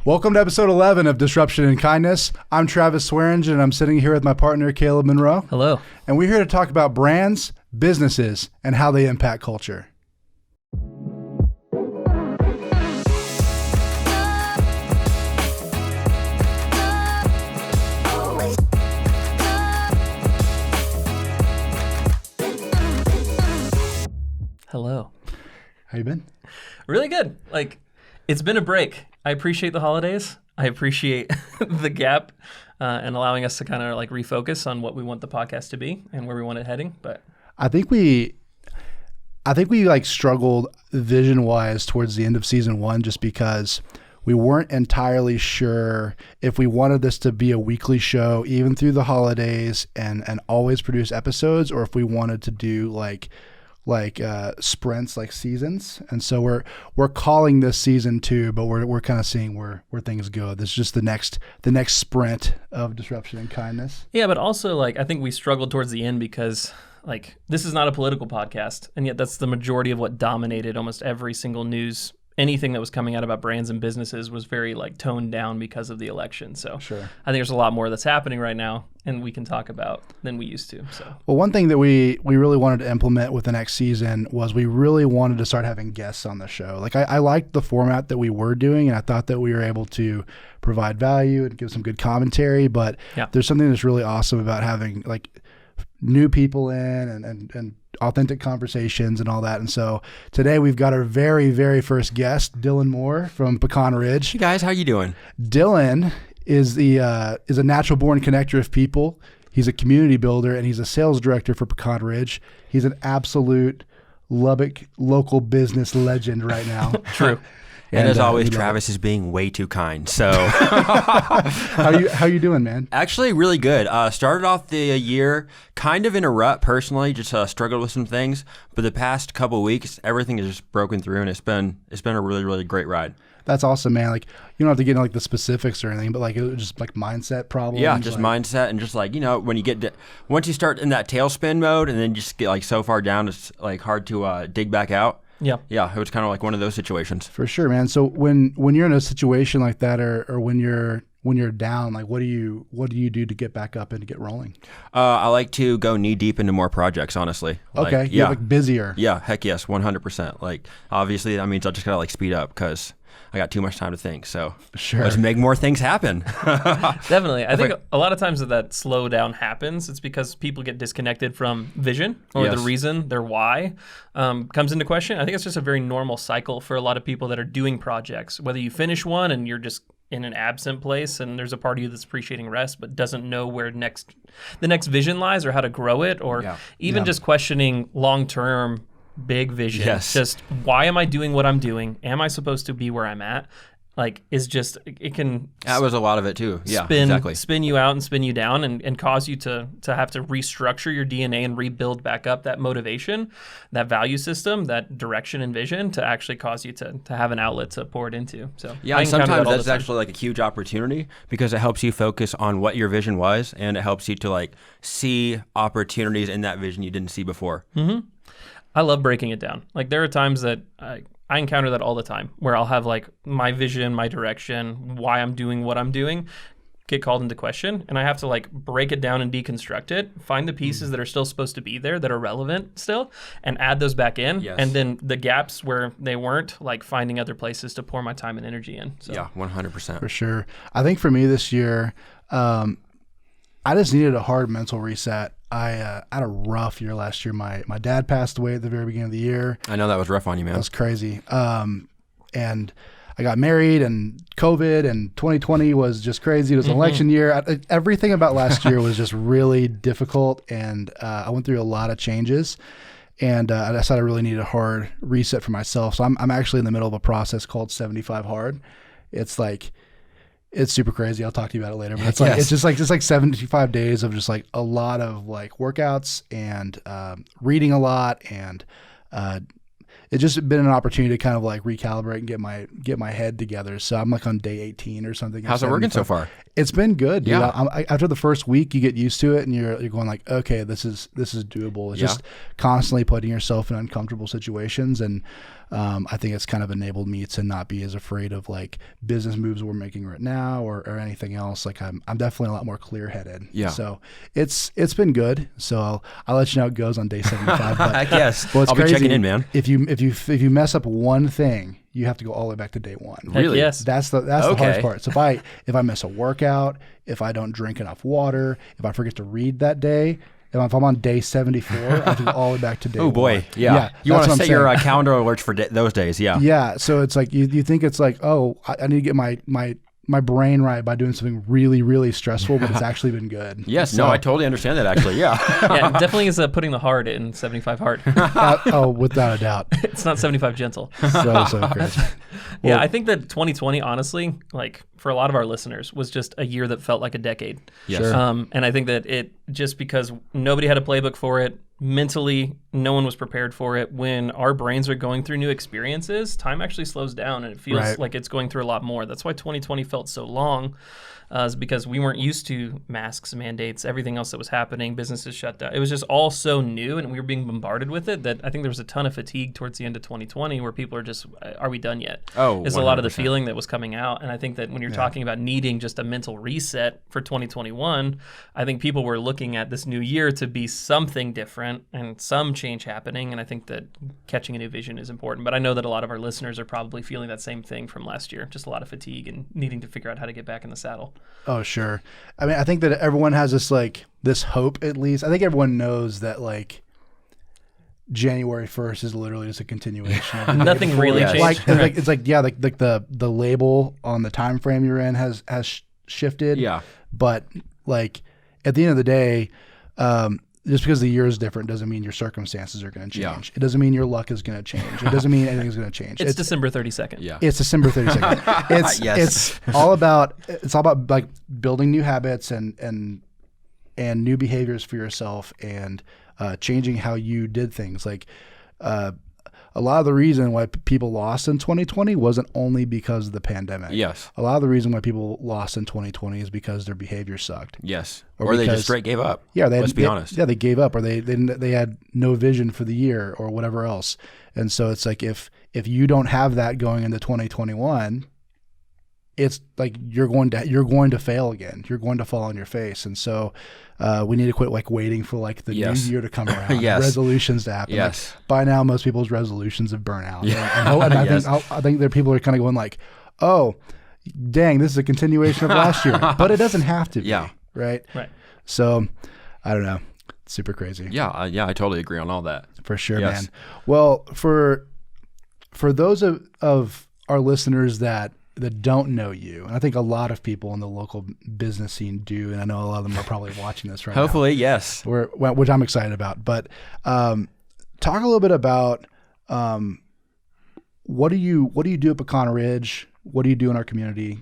Welcome to episode 11 of Disruption and Kindness. I'm Travis Swearengen, and I'm sitting here with my partner, Caleb Monroe. Hello. And we're here to talk about brands, businesses, and how they impact culture. Hello. How you been? Really good. It's been a break. I appreciate the holidays. I appreciate the gap and allowing us to kind of refocus on what we want the podcast to be and where we want it heading. But I think we struggled vision-wise towards the end of season one, just because we weren't entirely sure if we wanted this to be a weekly show, even through the holidays, and always produce episodes, or if we wanted to do sprints, like seasons. And so we're calling this season 2, but we're kind of seeing where things go. This is just the next sprint of Disruption and Kindness. Yeah, but also I think we struggled towards the end because this is not a political podcast, and yet that's the majority of what dominated almost every single news. Anything that was coming out about brands and businesses was very toned down because of the election. So sure. I think there's a lot more that's happening right now and we can talk about than we used to. So well, one thing that we really wanted to implement with the next season was we really wanted to start having guests on the show. I liked the format that we were doing, and I thought that we were able to provide value and give some good commentary, but there's something that's really awesome about having new people in and authentic conversations and all that. And so today we've got our very, very first guest, Dylan Moore from Pecan Ridge. Hey guys, how you doing? Dylan is a natural born connector of people. He's a community builder, and he's a sales director for Pecan Ridge. He's an absolute Lubbock local business legend right now. True. And as always, Travis is being way too kind. So, how you doing, man? Actually, really good. Started off the year kind of in a rut personally, just struggled with some things. But the past couple of weeks, everything has just broken through, and it's been a really, really great ride. That's awesome, man. You don't have to get into the specifics or anything, but it was just mindset problems. Yeah, just mindset, and just when you get once you start in that tailspin mode, and then just get so far down, it's hard to dig back out. Yeah, it was kind of one of those situations. For sure, man. So when you're in a situation like that, or when you're down, what do you do to get back up and to get rolling? I like to go knee deep into more projects, honestly. Okay, you're busier. Yeah, heck yes, 100%. Obviously that means I just gotta speed up because I got too much time to think. So sure, let's make more things happen. Definitely. I think a lot of times that slowdown happens, it's because people get disconnected from vision, or the reason, their why comes into question. I think it's just a very normal cycle for a lot of people that are doing projects, whether you finish one and you're just in an absent place and there's a part of you that's appreciating rest but doesn't know where the next vision lies or how to grow it, or even just questioning long-term big vision. Yes. Just why am I doing what I'm doing? Am I supposed to be where I'm at? Is just, it can... That was a lot of it too. Yeah, exactly. Spin you out and spin you down and cause you to have to restructure your DNA and rebuild back up that motivation, that value system, that direction and vision to actually cause you to have an outlet to pour it into. So yeah, and sometimes that's actually a huge opportunity because it helps you focus on what your vision was, and it helps you to see opportunities in that vision you didn't see before. Mm-hmm. I love breaking it down. There are times that I encounter that all the time where I'll have my vision, my direction, why I'm doing what I'm doing, get called into question, and I have to break it down and deconstruct it, find the pieces that are still supposed to be there that are relevant still, and add those back in. Yes. And then the gaps where they weren't, finding other places to pour my time and energy in. So. Yeah, 100%. For sure. I think for me this year, I just needed a hard mental reset. I had a rough year last year. My dad passed away at the very beginning of the year. I know that was rough on you, man. That was crazy. And I got married, and COVID, and 2020 was just crazy. It was an election year. Everything about last year was just really difficult, and I went through a lot of changes. And I decided I really needed a hard reset for myself. So I'm actually in the middle of a process called 75 Hard. It's super crazy. I'll talk to you about it later. But it's just 75 days of just a lot of workouts and reading a lot, and it's just been an opportunity to kind of recalibrate and get my head together. So I'm on day 18 or something. How's it working so far? It's been good, dude. Yeah. After the first week, you get used to it, and you're going like, okay, this is doable. It's just constantly putting yourself in uncomfortable situations, and I think it's kind of enabled me to not be as afraid of like business moves we're making right now or anything else. Like I'm definitely a lot more clear headed. Yeah. So it's been good. So I'll let you know how it goes on day 75. But, I guess. Well, it's I'll crazy. be checking in, man. If you mess up one thing, you have to go all the way back to day one. Really? Yes. That's the hardest part. So if I miss a workout, if I don't drink enough water, if I forget to read that day, if I'm on day 74, I have to go all the way back to day Oh boy, one. yeah. You want to set your calendar alerts for those days, yeah. Yeah, so it's like you think it's like, oh, I need to get my brain right by doing something really, really stressful, but it's actually been good. Yes, no, I totally understand that actually, yeah. Yeah, it definitely is putting the hard in 75 hard. Without a doubt. It's not 75 gentle. So crazy. Yeah, I think that 2020, honestly, like for a lot of our listeners, was just a year that felt like a decade. Yes. Sure. And I think that it just because nobody had a playbook for it, mentally, no one was prepared for it. When our brains are going through new experiences, time actually slows down and it feels like it's going through a lot more. That's why 2020 felt so long. Is because we weren't used to masks, mandates, everything else that was happening, businesses shut down. It was just all so new and we were being bombarded with it that I think there was a ton of fatigue towards the end of 2020 where people are just, are we done yet? Oh, is a lot of the feeling that was coming out. And I think that when you're talking about needing just a mental reset for 2021, I think people were looking at this new year to be something different and some change happening. And I think that catching a new vision is important. But I know that a lot of our listeners are probably feeling that same thing from last year, just a lot of fatigue and needing to figure out how to get back in the saddle. Oh, sure. I mean, I think that everyone has this hope, at least. I think everyone knows that like January 1st is literally just a continuation of nothing really changed. It's like the label on the time frame you're in has shifted. Yeah. But like at the end of the day, just because the year is different doesn't mean your circumstances are going to change. Yeah. It doesn't mean your luck is going to change. It doesn't mean anything's going to change. It's December 32nd. Yeah. It's December 32nd. It's all about like building new habits and new behaviors for yourself and changing how you did things. Like a lot of the reason why people lost in 2020 wasn't only because of the pandemic. Yes. A lot of the reason why people lost in 2020 is because their behavior sucked. Yes. Or they just straight gave up. Yeah, let's be honest. Yeah, they gave up, or they had no vision for the year, or whatever else. And so it's like if you don't have that going into 2021, it's like you're going to fail again. You're going to fall on your face. And so we need to quit like waiting for like the new year to come around. Resolutions to happen. Yes. Like, by now, most people's resolutions have burnt out. Yeah. And I think that people are kind of going like, oh, dang, this is a continuation of last year, but it doesn't have to be. Yeah. Right. So I don't know. It's super crazy. Yeah. I totally agree on all that. For sure, man. Well, for those of our listeners that don't know you, and I think a lot of people in the local business scene do, and I know a lot of them are probably watching this right now. Hopefully, yes. Which I'm excited about. But talk a little bit about what do you do at Pecan Ridge? What do you do in our community?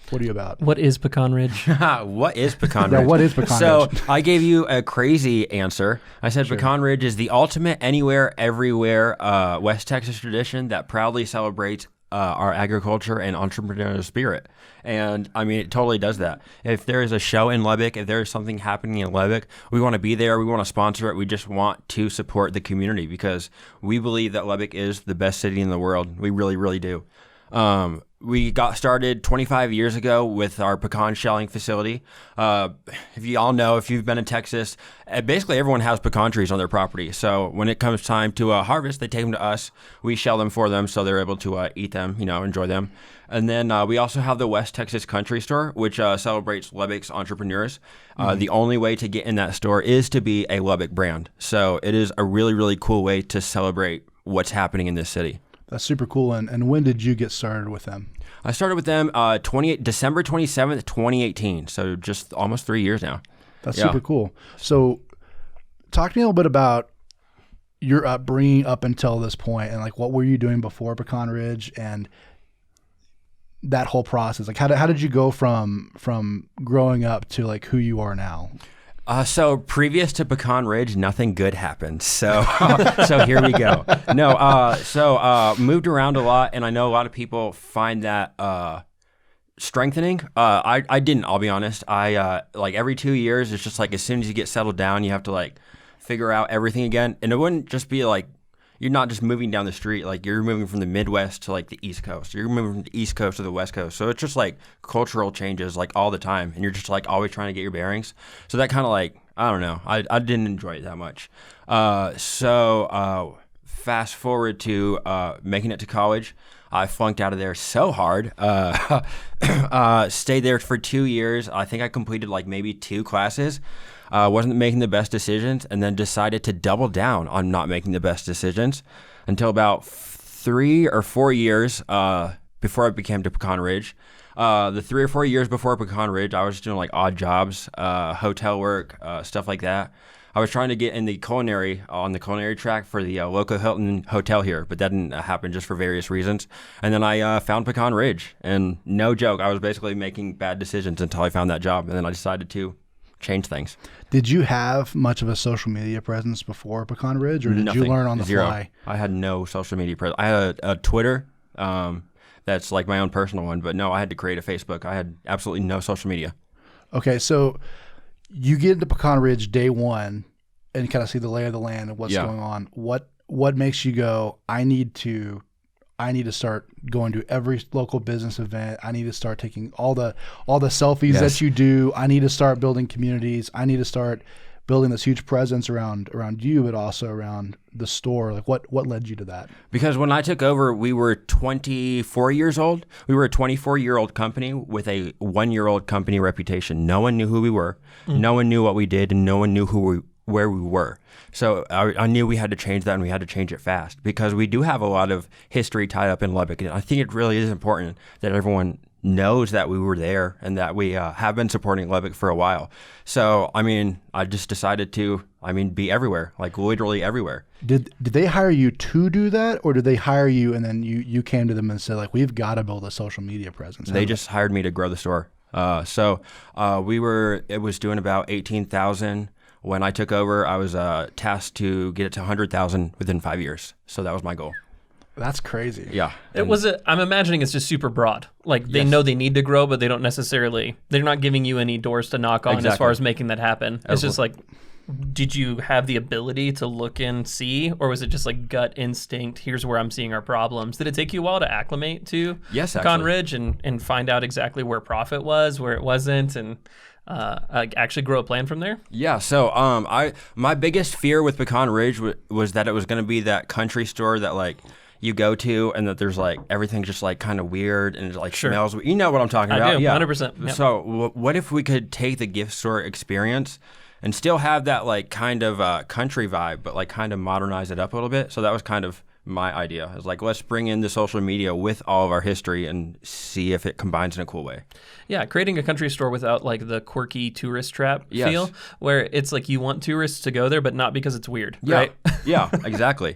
What are you about? What is Pecan Ridge? What is Pecan Ridge? Yeah, what is Pecan Ridge? So I gave you a crazy answer. I said Pecan Ridge is the ultimate anywhere, everywhere West Texas tradition that proudly celebrates our agriculture and entrepreneurial spirit. And I mean, it totally does that. If there is a show in Lubbock, if there is something happening in Lubbock, we want to be there. We want to sponsor it. We just want to support the community because we believe that Lubbock is the best city in the world. We really, really do. We got started 25 years ago with our pecan shelling facility. If you all know, if you've been in Texas, basically everyone has pecan trees on their property. So when it comes time to harvest, they take them to us. We shell them for them so they're able to eat them, enjoy them. And then we also have the West Texas Country Store, which celebrates Lubbock's entrepreneurs. The only way to get in that store is to be a Lubbock brand. So it is a really, really cool way to celebrate what's happening in this city. That's super cool. And when did you get started with them? I started with them December 27th, 2018. So just almost 3 years now. That's super cool. So talk to me a little bit about your upbringing up until this point and like what were you doing before Pecan Ridge and that whole process. Like how did you go from growing up to like who you are now? So previous to Pecan Ridge, nothing good happened. So here we go. No, moved around a lot, and I know a lot of people find that strengthening. I didn't. I'll be honest. I like every 2 years, it's just like as soon as you get settled down, you have to like figure out everything again. And it wouldn't just be like you're not just moving down the street. Like you're moving from the Midwest to like the East Coast. You're moving from the East Coast to the West Coast. So it's just like cultural changes like all the time, and you're just like always trying to get your bearings. So that kind of like I don't know. I didn't enjoy it that much. So fast forward to making it to college. I flunked out of there so hard. Stayed there for 2 years. I think I completed like maybe 2 classes. Wasn't making the best decisions, and then decided to double down on not making the best decisions until about 3 or 4 years before I became to Pecan Ridge. The 3 or 4 years before Pecan Ridge, I was doing like odd jobs, hotel work, stuff like that. I was trying to get in the culinary track for the local Hilton hotel here, but that didn't happen just for various reasons. And then I found Pecan Ridge, and no joke, I was basically making bad decisions until I found that job, and then I decided to change things. Did you have much of a social media presence before Pecan Ridge, or did Nothing. you learn on the Zero. fly? I had no social media presence. I had a Twitter. That's like my own personal one, but no, I had to create a Facebook. I had absolutely no social media. Okay, so you get into Pecan Ridge day one and kind of see the lay of the land and what's going on. What makes you go, I need to start going to every local business event. I need to start taking all the selfies that you do. I need to start building communities. I need to start building this huge presence around you, but also around the store. Like what led you to that? Because when I took over, we were 24 years old. We were a 24-year-old company with a 1-year-old company reputation. No one knew who we were. No one knew what we did, and no one knew where we were. So I knew we had to change that, and we had to change it fast because we do have a lot of history tied up in Lubbock. And I think it really is important that everyone knows that we were there and that we have been supporting Lubbock for a while. So, I mean, I just decided to, be everywhere, like literally everywhere. Did they hire you to do that, or did they hire you and then you came to them and said, like, we've got to build a social media presence? They just hired me to grow the store. It was doing about 18,000. When I took over, I was tasked to get it to 100,000 within 5 years. So that was my goal. That's crazy. Yeah. I'm imagining it's just super broad. Like they know they need to grow, but they don't necessarily, they're not giving you any doors to knock on as far as making that happen. It's just like, did you have the ability to look and see, or was it just like gut instinct? Here's where I'm seeing our problems. Did it take you a while to acclimate to Pecan Ridge and find out exactly where profit was, where it wasn't, and actually grow a plan from there? Yeah. So my biggest fear with Pecan Ridge was that it was going to be that country store that like you go to and that there's like everything's just like kind of weird and it like smells. You know what I'm talking about? I do, yeah, 100%. Yep. So what if we could take the gift store experience and still have that like kind of country vibe, but like kind of modernize it up a little bit? So that was kind of my idea. It's like, let's bring in the social media with all of our history and see if it combines in a cool way. Yeah, creating a country store without like the quirky tourist trap feel, where it's like you want tourists to go there, but not because it's weird, right? Yeah, exactly.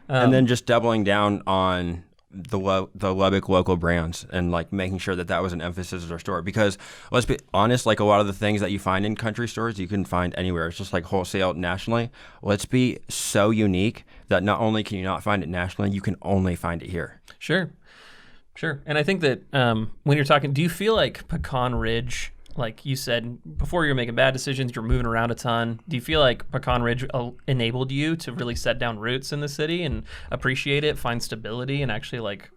And then just doubling down on the Lubbock local brands and like making sure that was an emphasis of our store. Because let's be honest, like a lot of the things that you find in country stores, you can find anywhere. It's just like wholesale nationally. Let's be so unique that not only can you not find it nationally, you can only find it here. Sure. And I think that when you're talking, do you feel like Pecan Ridge, like you said, before you're making bad decisions, you're moving around a ton. Do you feel like Pecan Ridge enabled you to really set down roots in the city and appreciate it, find stability, and actually like,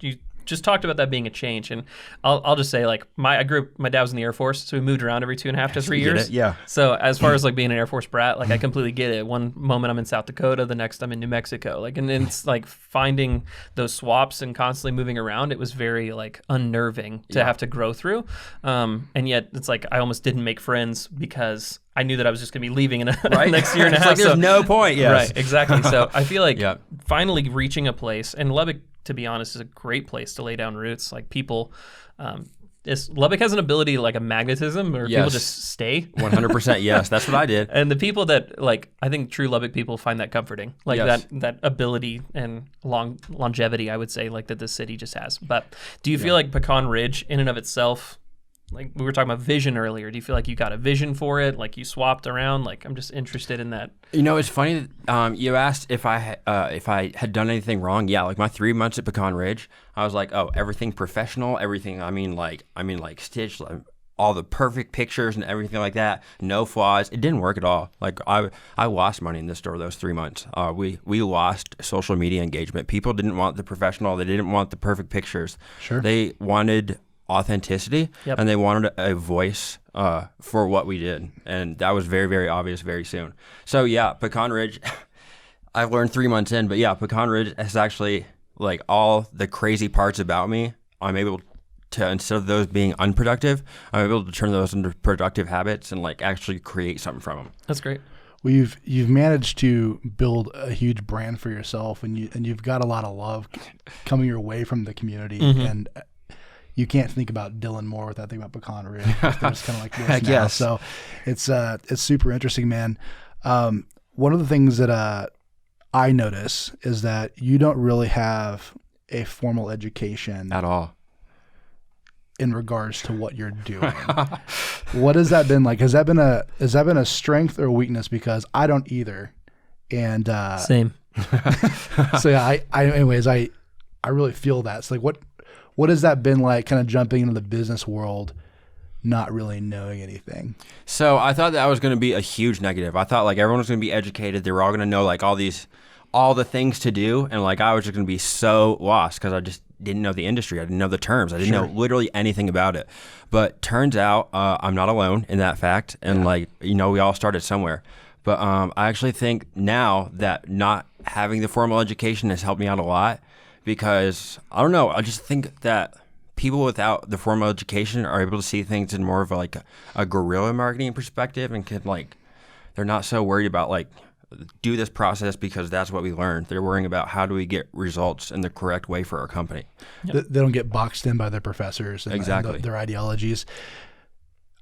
you just talked about that being a change? And I'll just say, like, my dad was in the Air Force, so we moved around every 2.5 to 3 years. Yeah. So as far as like being an Air Force brat, like I completely get it. One moment I'm in South Dakota, the next I'm in New Mexico. Like, and it's like finding those swaps and constantly moving around. It was very like unnerving to have to grow through. And yet it's like I almost didn't make friends because I knew that I was just going to be leaving in next year and a half. Like there's no point. Yes. Right. Exactly. So I feel like finally reaching a place, and Lubbock, to be honest, is a great place to lay down roots. Like people, Lubbock has an ability, like a magnetism, where people just stay. 100%. Yes, that's what I did. And the people that like, I think true Lubbock people find that comforting, like that ability and longevity, I would say, like that this city just has. But do you feel like Pecan Ridge, in and of itself, like we were talking about vision earlier. Do you feel like you got a vision for it? Like you swapped around? Like I'm just interested in that. It's funny that you asked if I had done anything wrong. Yeah, like my 3 months at Pecan Ridge, I was like, oh, everything professional, everything. I mean, stitched, like, all the perfect pictures and everything like that. No flaws. It didn't work at all. Like I lost money in this store those 3 months. We lost social media engagement. People didn't want the professional. They didn't want the perfect pictures. Sure. They wanted authenticity, and they wanted a voice for what we did, and that was very, very obvious very soon. So yeah, Pecan Ridge, I learned 3 months in, but yeah, Pecan Ridge is actually like all the crazy parts about me. I'm able to, instead of those being unproductive, I'm able to turn those into productive habits and like actually create something from them. That's great. Well, you've managed to build a huge brand for yourself, and you've got a lot of love coming your way from the community, and you can't think about Dylan Moore without thinking about Pecan Ridge. They're just kind of like this now. Yes. So it's super interesting, man. One of the things that I notice is that you don't really have a formal education At all. in regards to what you're doing. What has that been like? Has that been a strength or a weakness? Because I don't either. And Same. so yeah, I really feel that. So like what has that been like, kind of jumping into the business world, not really knowing anything? So I thought that was going to be a huge negative. I thought like everyone was going to be educated. They were all going to know like all the things to do. And like I was just going to be so lost because I just didn't know the industry. I didn't know the terms. I didn't know literally anything about it. But turns out I'm not alone in that fact. And we all started somewhere. But I actually think now that not having the formal education has helped me out a lot. Because, I don't know, I just think that people without the formal education are able to see things in more of a guerrilla marketing perspective and they're not so worried about like, do this process because that's what we learned. They're worrying about how do we get results in the correct way for our company. Yep. They don't get boxed in by their professors and, exactly. and their ideologies.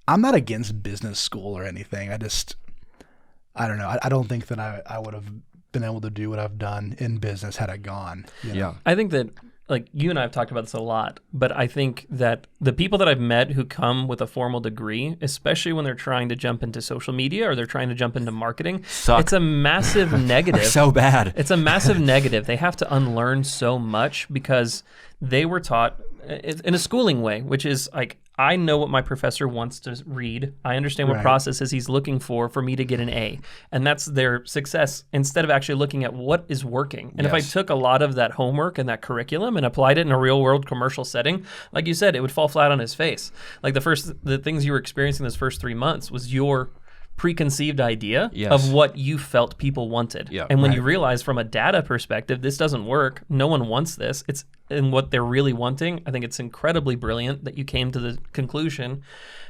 I'm not against business school or anything. I don't know. I don't think that I would have been able to do what I've done in business had I gone. Yeah. I think that like you and I have talked about this a lot, but I think that the people that I've met who come with a formal degree, especially when they're trying to jump into social media or they're trying to jump into marketing, it's a massive negative. So bad. It's a massive negative. They have to unlearn so much because they were taught in a schooling way, which is like, I know what my professor wants to read. I understand what processes he's looking for me to get an A. And that's their success instead of actually looking at what is working. And if I took a lot of that homework and that curriculum and applied it in a real world commercial setting, like you said, it would fall flat on his face. Like the things you were experiencing those first 3 months was your preconceived idea of what you felt people wanted. And when you realize from a data perspective, this doesn't work, no one wants this, it's in what they're really wanting, I think it's incredibly brilliant that you came to the conclusion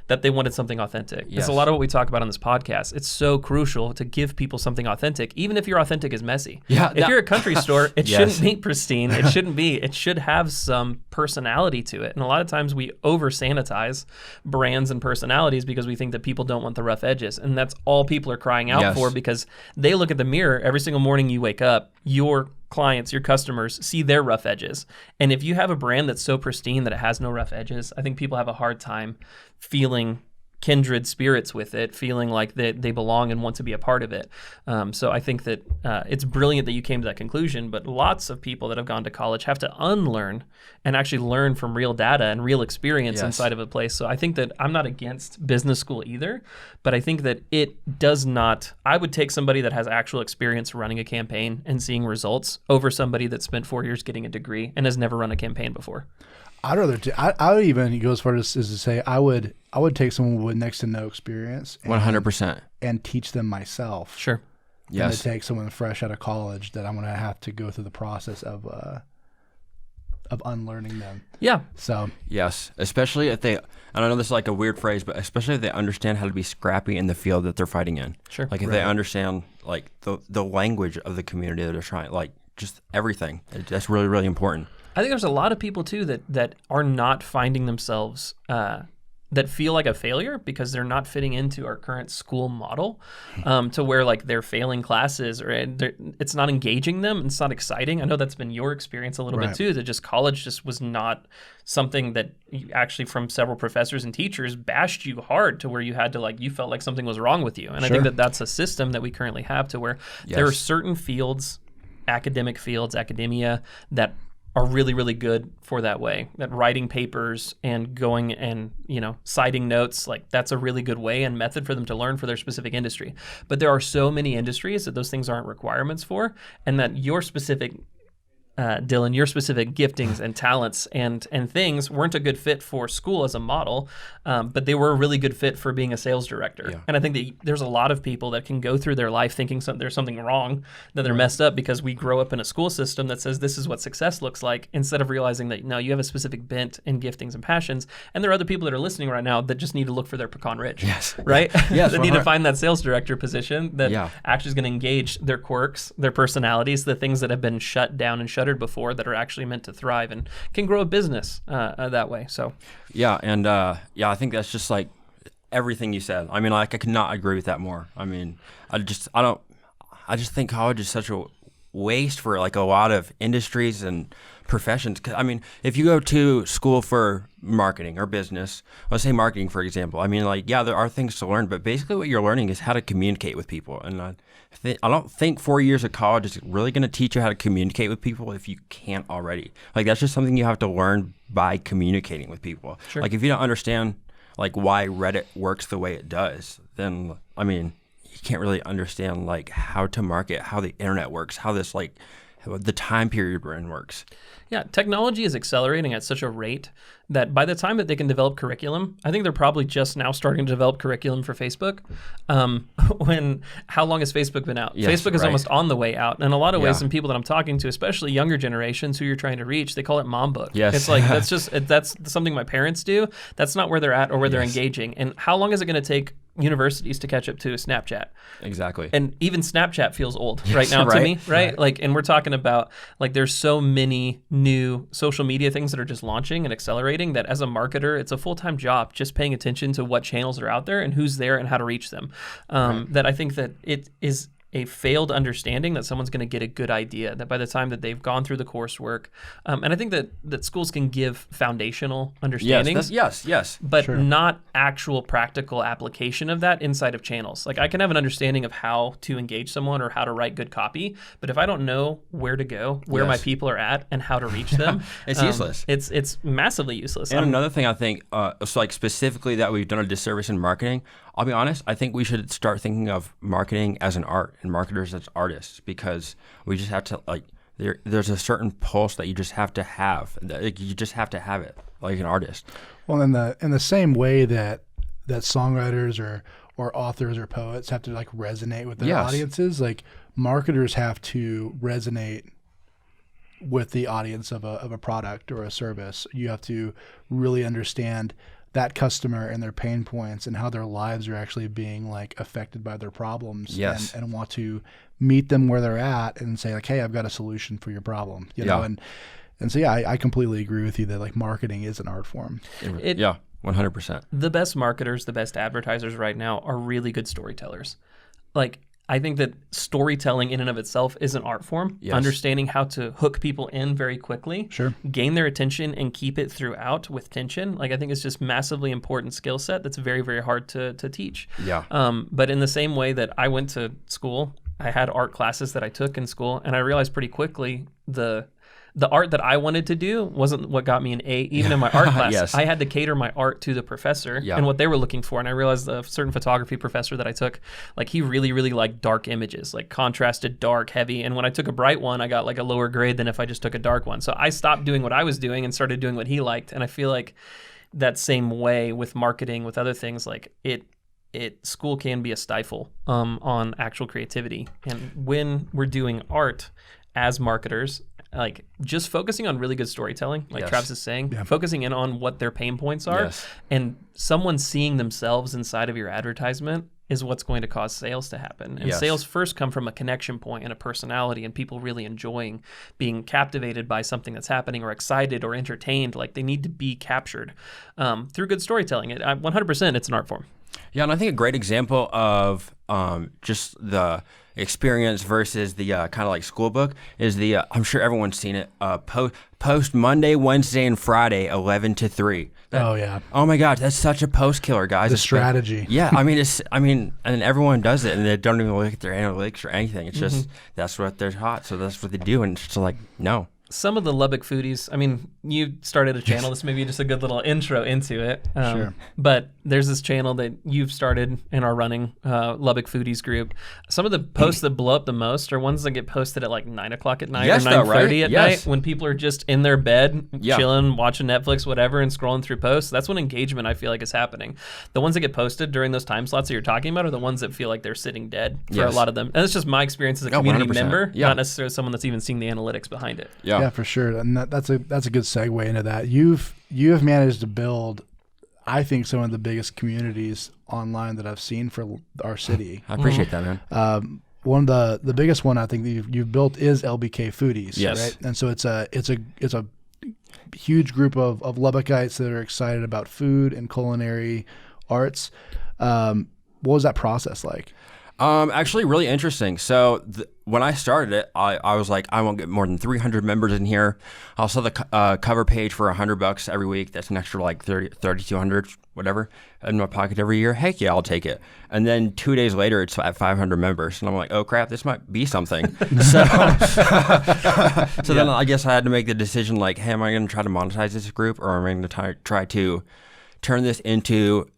that they wanted something authentic. It's a lot of what we talk about on this podcast. It's so crucial to give people something authentic, even if your authentic is messy. If you're a country store, it shouldn't be pristine. It shouldn't be. It should have some personality to it. And a lot of times we over-sanitize brands and personalities because we think that people don't want the rough edges. And that's all people are crying out for because they look at the mirror every single morning you wake up. Your clients, your customers see their rough edges. And if you have a brand that's so pristine that it has no rough edges, I think people have a hard time feeling kindred spirits with it, feeling like they belong and want to be a part of it. So I think that it's brilliant that you came to that conclusion, but lots of people that have gone to college have to unlearn and actually learn from real data and real experience inside of a place. So I think that I'm not against business school either, but I think that it does not, I would take somebody that has actual experience running a campaign and seeing results over somebody that spent 4 years getting a degree and has never run a campaign before. I'd rather. I would even go as far as to say I would take someone with next to no experience, 100%, and teach them myself. Sure. Than to take someone fresh out of college that I'm going to have to go through the process of unlearning them. Yeah. So especially if they. And I know this is like a weird phrase, but especially if they understand how to be scrappy in the field that they're fighting in. Sure. Like if they understand like the language of the community that they're trying, like just everything. That's really, really important. I think there's a lot of people too that are not finding themselves that feel like a failure because they're not fitting into our current school model, to where like they're failing classes or it's not engaging them. It's not exciting. I know that's been your experience a little bit too, that just college just was not something that you actually, from several professors and teachers, bashed you hard to where you had to like, you felt like something was wrong with you. And I think that that's a system that we currently have to where there are certain fields, academic fields, academia, that are really, really good for that way. That writing papers and going and, citing notes, like that's a really good way and method for them to learn for their specific industry. But there are so many industries that those things aren't requirements for, and that your specific Dylan, your specific giftings and talents and things weren't a good fit for school as a model, but they were a really good fit for being a sales director. Yeah. And I think that there's a lot of people that can go through their life thinking there's something wrong, that they're messed up because we grow up in a school system that says this is what success looks like, instead of realizing that, no, you have a specific bent and giftings and passions. And there are other people that are listening right now that just need to look for their Pecan Ridge, right? Yes, They need to find that sales director position that actually is going to engage their quirks, their personalities, the things that have been shut down and shuttered before that are actually meant to thrive and can grow a business that way. So I think that's just like everything you said. I mean, like I could not agree with that more. I mean, I just think college is such a waste for like a lot of industries and professions. 'Cause, I mean, if you go to school for marketing or business, let's say marketing, for example, I mean, like, yeah, there are things to learn, but basically what you're learning is how to communicate with people. And I don't think 4 years of college is really going to teach you how to communicate with people if you can't already. Like, that's just something you have to learn by communicating with people. Sure. Like, if you don't understand, like, why Reddit works the way it does, then, I mean, you can't really understand, like, how to market, how the internet works, how this, like, the time period we're in works. Yeah, technology is accelerating at such a rate that by the time that they can develop curriculum, I think they're probably just now starting to develop curriculum for Facebook. How long has Facebook been out? Yes, Facebook is almost on the way out. In a lot of ways, and people that I'm talking to, especially younger generations who you're trying to reach, they call it mom book. Yes. It's like, that's something my parents do. That's not where they're at or where they're engaging. And how long is it going to take universities to catch up to Snapchat? Exactly. And even Snapchat feels old right now to me, right? Like, and we're talking about, like, there's so many new social media things that are just launching and accelerating that as a marketer, it's a full-time job just paying attention to what channels are out there and who's there and how to reach them. That I think that it is a failed understanding that someone's going to get a good idea, that by the time that they've gone through the coursework, and I think that schools can give foundational understandings, yes, but not actual practical application of that inside of channels. Like, I can have an understanding of how to engage someone or how to write good copy, but if I don't know where to go, where my people are at, and how to reach them, it's useless. It's massively useless. And another thing I think, so like specifically that we've done a disservice in marketing, I'll be honest, I think we should start thinking of marketing as an art and marketers as artists, because we just have to, like, there's a certain pulse that you just have to have. Like, you just have to have it like an artist. Well, in the same way that songwriters or authors or poets have to like resonate with their audiences, like marketers have to resonate with the audience of a product or a service. You have to really understand that customer and their pain points and how their lives are actually being like affected by their problems, and want to meet them where they're at and say like, hey, I've got a solution for your problem, you know? And so, I completely agree with you that like marketing is an art form. 100%. The best marketers, the best advertisers right now are really good storytellers. Like, I think that storytelling in and of itself is an art form. Yes. Understanding how to hook people in very quickly, gain their attention, and keep it throughout with tension. Like, I think it's just massively important skill set that's very, very hard to teach. Yeah. But in the same way that I went to school, I had art classes that I took in school, and I realized pretty quickly the art that I wanted to do wasn't what got me an A, even in my art class. I had to cater my art to the professor and what they were looking for. And I realized a certain photography professor that I took, like, he really, really liked dark images, like contrasted, dark, heavy. And when I took a bright one, I got like a lower grade than if I just took a dark one. So I stopped doing what I was doing and started doing what he liked. And I feel like that same way with marketing, with other things, like school can be a stifle on actual creativity. And when we're doing art as marketers, like just focusing on really good storytelling, like Travis is saying, focusing in on what their pain points are, and someone seeing themselves inside of your advertisement is what's going to cause sales to happen. And sales first come from a connection point and a personality and people really enjoying being captivated by something that's happening or excited or entertained. Like they need to be captured through good storytelling. 100% it's an art form. Yeah, and I think a great example of just the experience versus the kind of like school book is the, I'm sure everyone's seen it, post Monday, Wednesday, and Friday, 11 to 3. Oh my gosh, that's such a post killer, guys. The strategy. And everyone does it, and they don't even look at their analytics or anything. It's just, that's what they're hot, so that's what they do, and it's just like, no. Some of the Lubbock Foodies, I mean, you started a channel. This may be just a good little intro into it. Sure. But there's this channel that you've started and are running, Lubbock Foodies group. Some of the posts that blow up the most are ones that get posted at like 9 o'clock at night or 9:30 at night when people are just in their bed, chilling, watching Netflix, whatever, and scrolling through posts. That's when engagement, I feel like, is happening. The ones that get posted during those time slots that you're talking about are the ones that feel like they're sitting dead for a lot of them. And it's just my experience as a community 100%. member, not necessarily someone that's even seeing the analytics behind it. Yeah, for sure, and that's a good segue into that. You have managed to build, I think, some of the biggest communities online that I've seen for our city. I appreciate that, man. One of the biggest one I think that you've built is LBK Foodies, right? And so it's a huge group of Lubbockites that are excited about food and culinary arts. What was that process like? Actually, really interesting. So when I started it, I was like, I won't get more than 300 members in here. I'll sell the cover page for $100 every week. That's an extra like 3,200, whatever, in my pocket every year. Heck yeah, I'll take it. And then 2 days later, it's at 500 members, and I'm like, oh crap, this might be something. So then I guess I had to make the decision, like, hey, am I going to try to monetize this group, or am I going to try to turn this into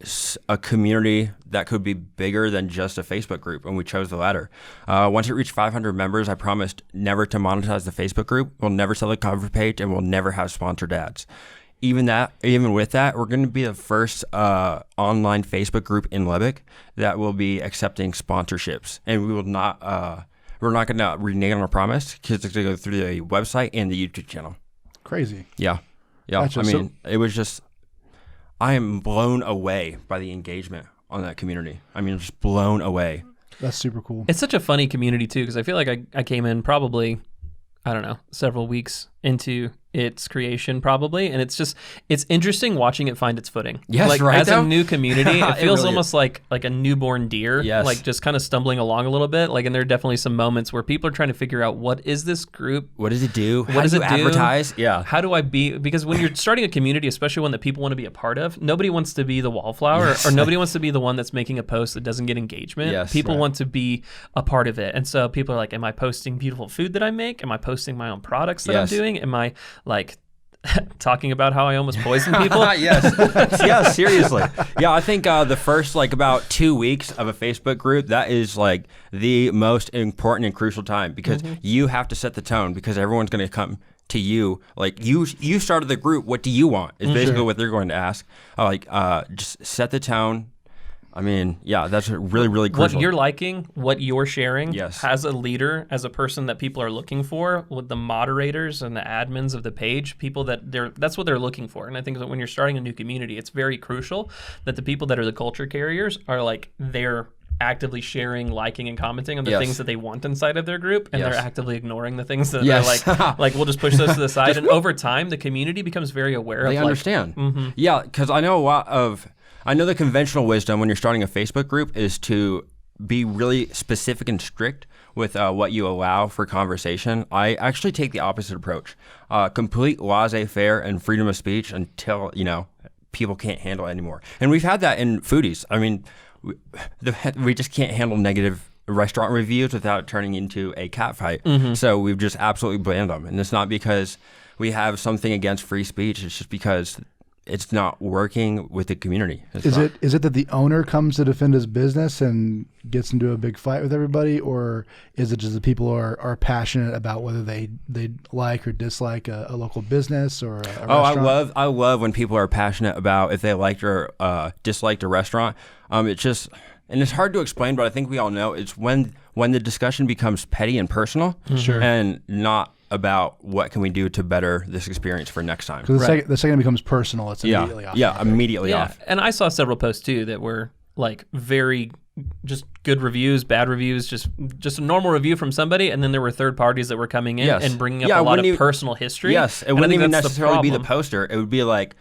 a community that could be bigger than just a Facebook group? And we chose the latter. Once it reached 500 members, I promised never to monetize the Facebook group. We'll never sell the cover page, and we'll never have sponsored ads. Even with that, we're going to be the first online Facebook group in Lubbock that will be accepting sponsorships, and we will not. We're not going to renege on our promise because it's going to go through the website and the YouTube channel. Crazy. Yeah. Gotcha. I mean, it was just. I am blown away by the engagement on that community. I mean, just blown away. That's super cool. It's such a funny community, too, because I feel like I came in probably, I don't know, several weeks into its creation probably, and it's interesting watching it find its footing. Yes, like, right. As a new community, it feels really almost like a newborn deer, like just kind of stumbling along a little bit. Like, and there are definitely some moments where people are trying to figure out, what is this group? What does it do? How does it advertise? Yeah. How do I be? Because when you're starting a community, especially one that people want to be a part of, nobody wants to be the wallflower, or nobody wants to be the one that's making a post that doesn't get engagement. Yes, people want to be a part of it, and so people are like, am I posting beautiful food that I make? Am I posting my own products that I'm doing? Am I like talking about how I almost poisoned people? Yes. Yeah, seriously. Yeah, I think the first like about 2 weeks of a Facebook group, that is like the most important and crucial time, because you have to set the tone, because everyone's going to come to you. Like, you started the group, what do you want? Is basically what they're going to ask. Just set the tone. I mean, yeah, that's really, really crucial. What you're liking, what you're sharing, as a leader, as a person that people are looking for, with the moderators and the admins of the page, people that's what they're looking for. And I think that when you're starting a new community, it's very crucial that the people that are the culture carriers are like, they're actively sharing, liking, and commenting on the things that they want inside of their group, and they're actively ignoring the things that they're like we'll just push those to the side. And over time, the community becomes very aware of. They understand. Yeah, because I know the conventional wisdom when you're starting a Facebook group is to be really specific and strict with what you allow for conversation. I actually take the opposite approach. Complete laissez-faire and freedom of speech until, people can't handle it anymore. And we've had that in Foodies. I mean, we just can't handle negative restaurant reviews without turning into a catfight. So we've just absolutely banned them. And it's not because we have something against free speech. It's just because it's not working with the community. Is it that the owner comes to defend his business and gets into a big fight with everybody, or is it just that people are passionate about whether they like or dislike a local business or a restaurant? I love when people are passionate about if they liked or disliked a restaurant. It's just, and it's hard to explain, but I think we all know it's when the discussion becomes petty and personal, and not about what can we do to better this experience for next time. Because the second it becomes personal, it's immediately off. Yeah, immediately off. And I saw several posts too that were like very just good reviews, bad reviews, just a normal review from somebody, and then there were third parties that were coming in and bringing up a lot of personal history. Yes, it wouldn't even necessarily be the poster. It would be like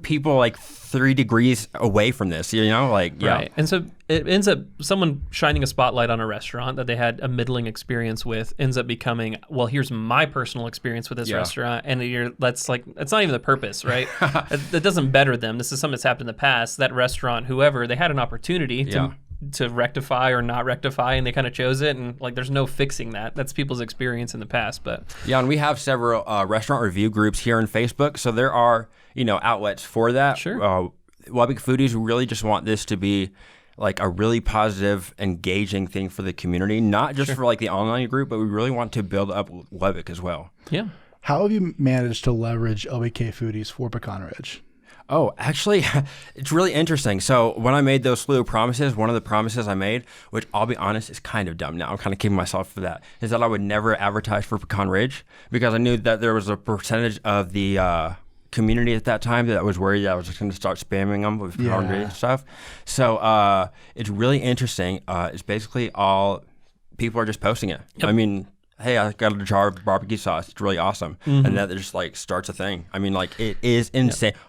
people like 3 degrees away from this, Right. And so it ends up someone shining a spotlight on a restaurant that they had a middling experience with ends up becoming, well, here's my personal experience with this restaurant, and that's not even the purpose, right? That doesn't better them. This is something that's happened in the past. That restaurant, whoever, they had an opportunity to rectify or not rectify, and they kind of chose it, and like there's no fixing that. That's people's experience in the past. But and we have several restaurant review groups here on Facebook, so there are outlets for that. Sure. Lubbock Foodies really just want this to be like a really positive, engaging thing for the community, not just for like the online group, but we really want to build up Lubbock as well. Yeah. How have you managed to leverage LBK Foodies for Pecan Ridge? Oh, actually, it's really interesting. So when I made those slew of promises, one of the promises I made, which I'll be honest is kind of dumb now, I'm kind of kicking myself for that, is that I would never advertise for Pecan Ridge, because I knew that there was a percentage of the community at that time that was worried that I was just going to start spamming them with Pecan Ridge stuff. So it's really interesting. It's basically all people are just posting it. Yep. I mean, hey, I got a jar of barbecue sauce. It's really awesome. And that just like starts a thing. I mean, like it is insane. Yep.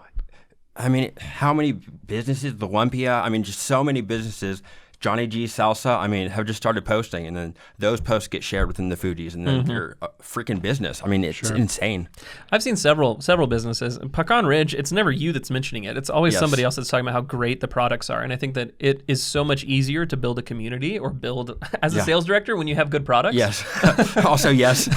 I mean, how many businesses, the Lumpia, I mean, just so many businesses, Johnny G Salsa, I mean, have just started posting, and then those posts get shared within the foodies, and then they're a freaking business. I mean, it's insane. I've seen several businesses. Pecan Ridge, it's never you that's mentioning it. It's always somebody else that's talking about how great the products are, and I think that it is so much easier to build a community or build as a sales director when you have good products. Yes. Also, yes.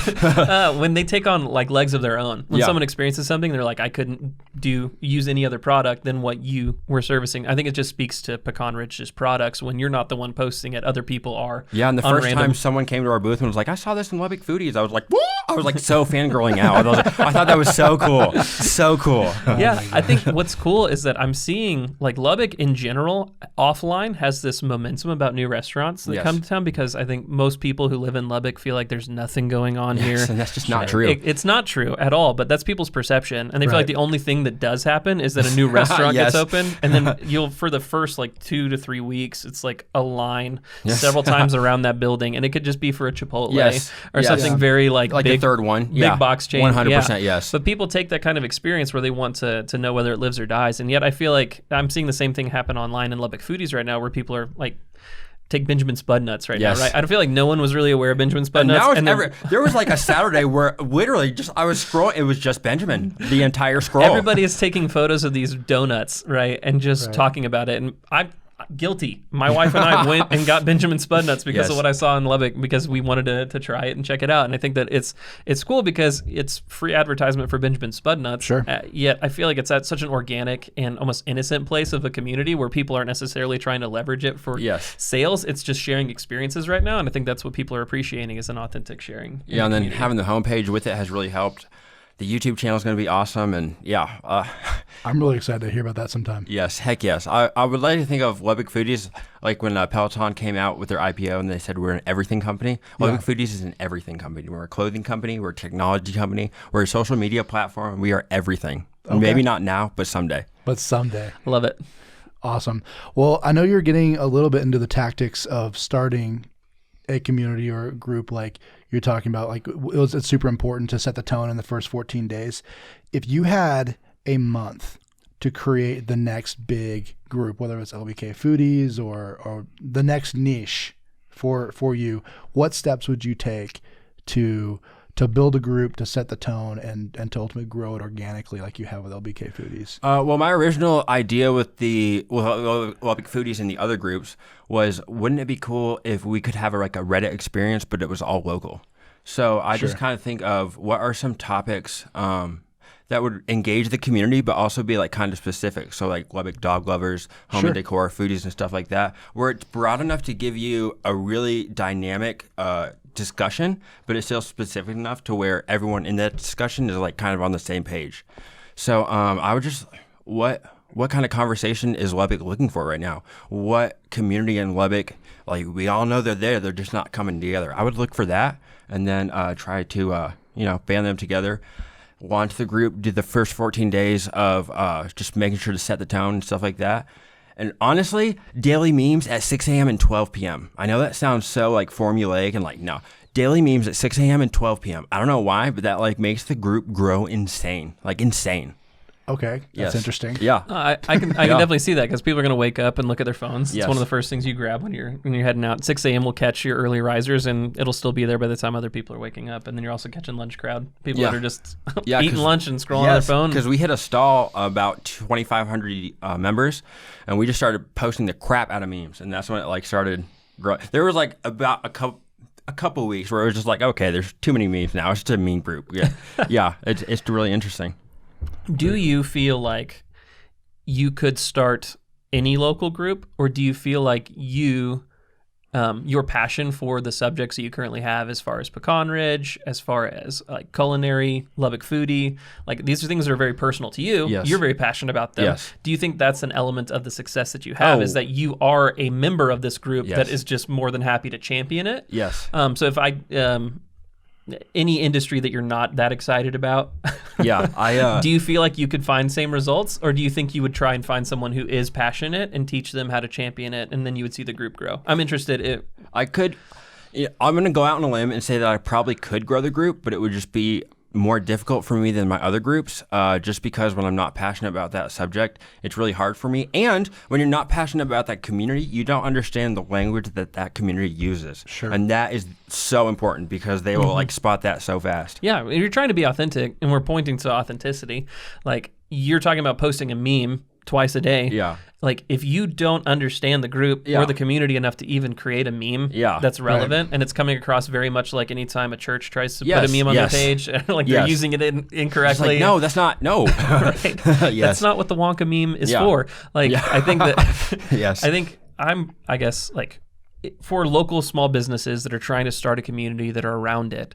When they take on like legs of their own. When someone experiences something, they're like, I couldn't use any other product than what you were servicing. I think it just speaks to Pecan Ridge's products when you're not the one posting it, other people are. Yeah, and the first time someone came to our booth and was like, I saw this in Lubbock Foodies, I was like, what? I was like so fangirling out. I thought that was so cool. So cool. Yeah, I think what's cool is that I'm seeing like Lubbock in general offline has this momentum about new restaurants that come to town, because I think most people who live in Lubbock feel like there's nothing going on here. And that's just not true. It's not true at all, but that's people's perception. And they feel like the only thing that does happen is that a new restaurant gets open, and then you'll, for the first like 2 to 3 weeks, it's like a line several times around that building, and it could just be for a Chipotle or something very like big, the third one, big box chain. 100%, yes. But people take that kind of experience where they want to know whether it lives or dies, and yet I feel like I'm seeing the same thing happen online in Lubbock Foodies right now, where people are like, take Benjamin Spud Nuts right now, right? I feel like no one was really aware of Benjamin Spud Nuts. There was like a Saturday where literally I was scrolling, it was just Benjamin, the entire scroll. Everybody is taking photos of these donuts, right? And just talking about it. And I'm guilty. My wife and I went and got Benjamin Spud Nuts because of what I saw in Lubbock, because we wanted to try it and check it out. And I think that it's cool because it's free advertisement for Benjamin Spud Nuts. Sure. Yet I feel like it's at such an organic and almost innocent place of a community where people aren't necessarily trying to leverage it for sales. It's just sharing experiences right now. And I think that's what people are appreciating, is an authentic sharing. Yeah, and then having the homepage with it has really helped. The YouTube channel is going to be awesome, and I'm really excited to hear about that sometime. Yes, heck yes. I would like to think of Lubbock Foodies like when Peloton came out with their IPO and they said we're an everything company. Lubbock Foodies is an everything company. We're a clothing company. We're a technology company. We're a social media platform. We are everything. Okay. Maybe not now, but someday. Love it. Awesome. Well, I know you're getting a little bit into the tactics of starting a community or a group, like you're talking about. Like it's super important to set the tone in the first 14 days. If you had a month to create the next big group, whether it's LBK Foodies or the next niche for you, what steps would you take to build a group, to set the tone, and to ultimately grow it organically like you have with LBK Foodies? Well, my original idea with Lubbock Foodies and the other groups was, wouldn't it be cool if we could have a Reddit experience, but it was all local? So I just kind of think of what are some topics that would engage the community, but also be like kind of specific. So like Lubbock dog lovers, home and decor, foodies, and stuff like that, where it's broad enough to give you a really dynamic discussion, but it's still specific enough to where everyone in that discussion is like kind of on the same page. So I would just, what kind of conversation is Lubbock looking for right now? What community in Lubbock, like we all know they're there, they're just not coming together. I would look for that, and then try to band them together. Launch the group, do the first 14 days of just making sure to set the tone and stuff like that. And honestly, daily memes at 6 a.m. and 12 p.m. I know that sounds so like formulaic and like, no. Daily memes at 6 a.m. and 12 p.m. I don't know why, but that like makes the group grow insane. Like insane. Okay, that's interesting. Yeah, I can definitely see that because people are going to wake up and look at their phones. Yes. It's one of the first things you grab when you're heading out. 6 a.m. will catch your early risers, and it'll still be there by the time other people are waking up. And then you're also catching lunch crowd, people that are just eating lunch and scrolling on their phone. Because we hit a stall about 2,500 members, and we just started posting the crap out of memes, and that's when it like started growing. There was like about a couple of weeks where it was just like, okay, there's too many memes now. It's just a meme group. Yeah, it's really interesting. Do you feel like you could start any local group, or do you feel like your passion for the subjects that you currently have, as far as Pecan Ridge, as far as like culinary, Lubbock Foodie, like these are things that are very personal to you. Yes. You're very passionate about them. Yes. Do you think that's an element of the success that you have, is that you are a member of this group that is just more than happy to champion it? Yes. So if any industry that you're not that excited about, do you feel like you could find same results, or do you think you would try and find someone who is passionate and teach them how to champion it, and then you would see the group grow? I'm interested. I'm going to go out on a limb and say that I probably could grow the group, but it would just be more difficult for me than my other groups, just because when I'm not passionate about that subject, it's really hard for me. And when you're not passionate about that community, you don't understand the language that community uses. Sure. And that is so important because they will like spot that so fast. Yeah, you're trying to be authentic, and we're pointing to authenticity. Like, you're talking about posting a meme twice a day. Yeah. Like, if you don't understand the group or the community enough to even create a meme that's relevant, and it's coming across very much like any time a church tries to put a meme on their page, like they're using it incorrectly. Like, no, that's not, no. Right. That's not what the Wonka meme is for. Like, I think that, I guess, like, for local small businesses that are trying to start a community that are around it,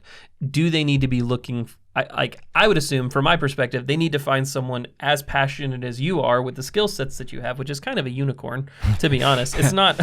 do they need to be looking? I would assume, from my perspective, they need to find someone as passionate as you are with the skill sets that you have, which is kind of a unicorn, to be honest. It's not.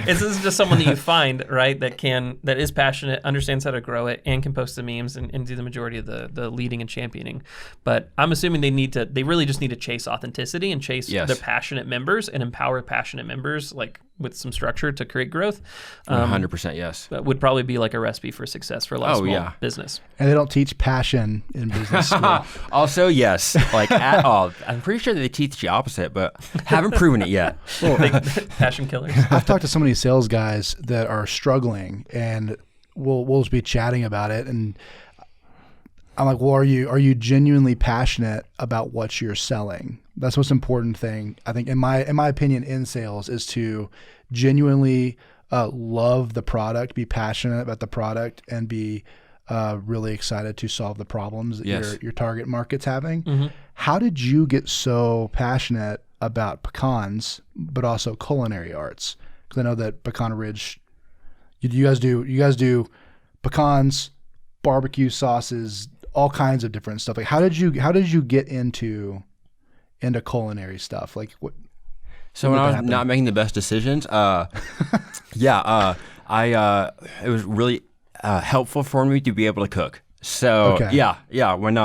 This is just someone that you find, right, that is passionate, understands how to grow it, and can post the memes and do the majority of the leading and championing. But I'm assuming they really just need to chase authenticity and chase their passionate members and empower passionate members, like with some structure to create growth. 100%, yes. That would probably be like a recipe for success for a lot of small business. And they don't teach passion in business school. Also, yes, like at all. I'm pretty sure they teach the opposite, but haven't proven it yet. Passion killers. I've talked to so many sales guys that are struggling, and we'll just be chatting about it, and I'm like, well, are you genuinely passionate about what you're selling? That's the most important thing, I think, in my opinion, in sales, is to genuinely love the product, be passionate about the product, and be really excited to solve the problems that your target market's having. Mm-hmm. How did you get so passionate about pecans, but also culinary arts? Because I know that Pecan Ridge, you guys do pecans, barbecue sauces, all kinds of different stuff. Like, how did you get into culinary stuff? Like, what? So when I was not making the best decisions, it was really helpful for me to be able to cook. So when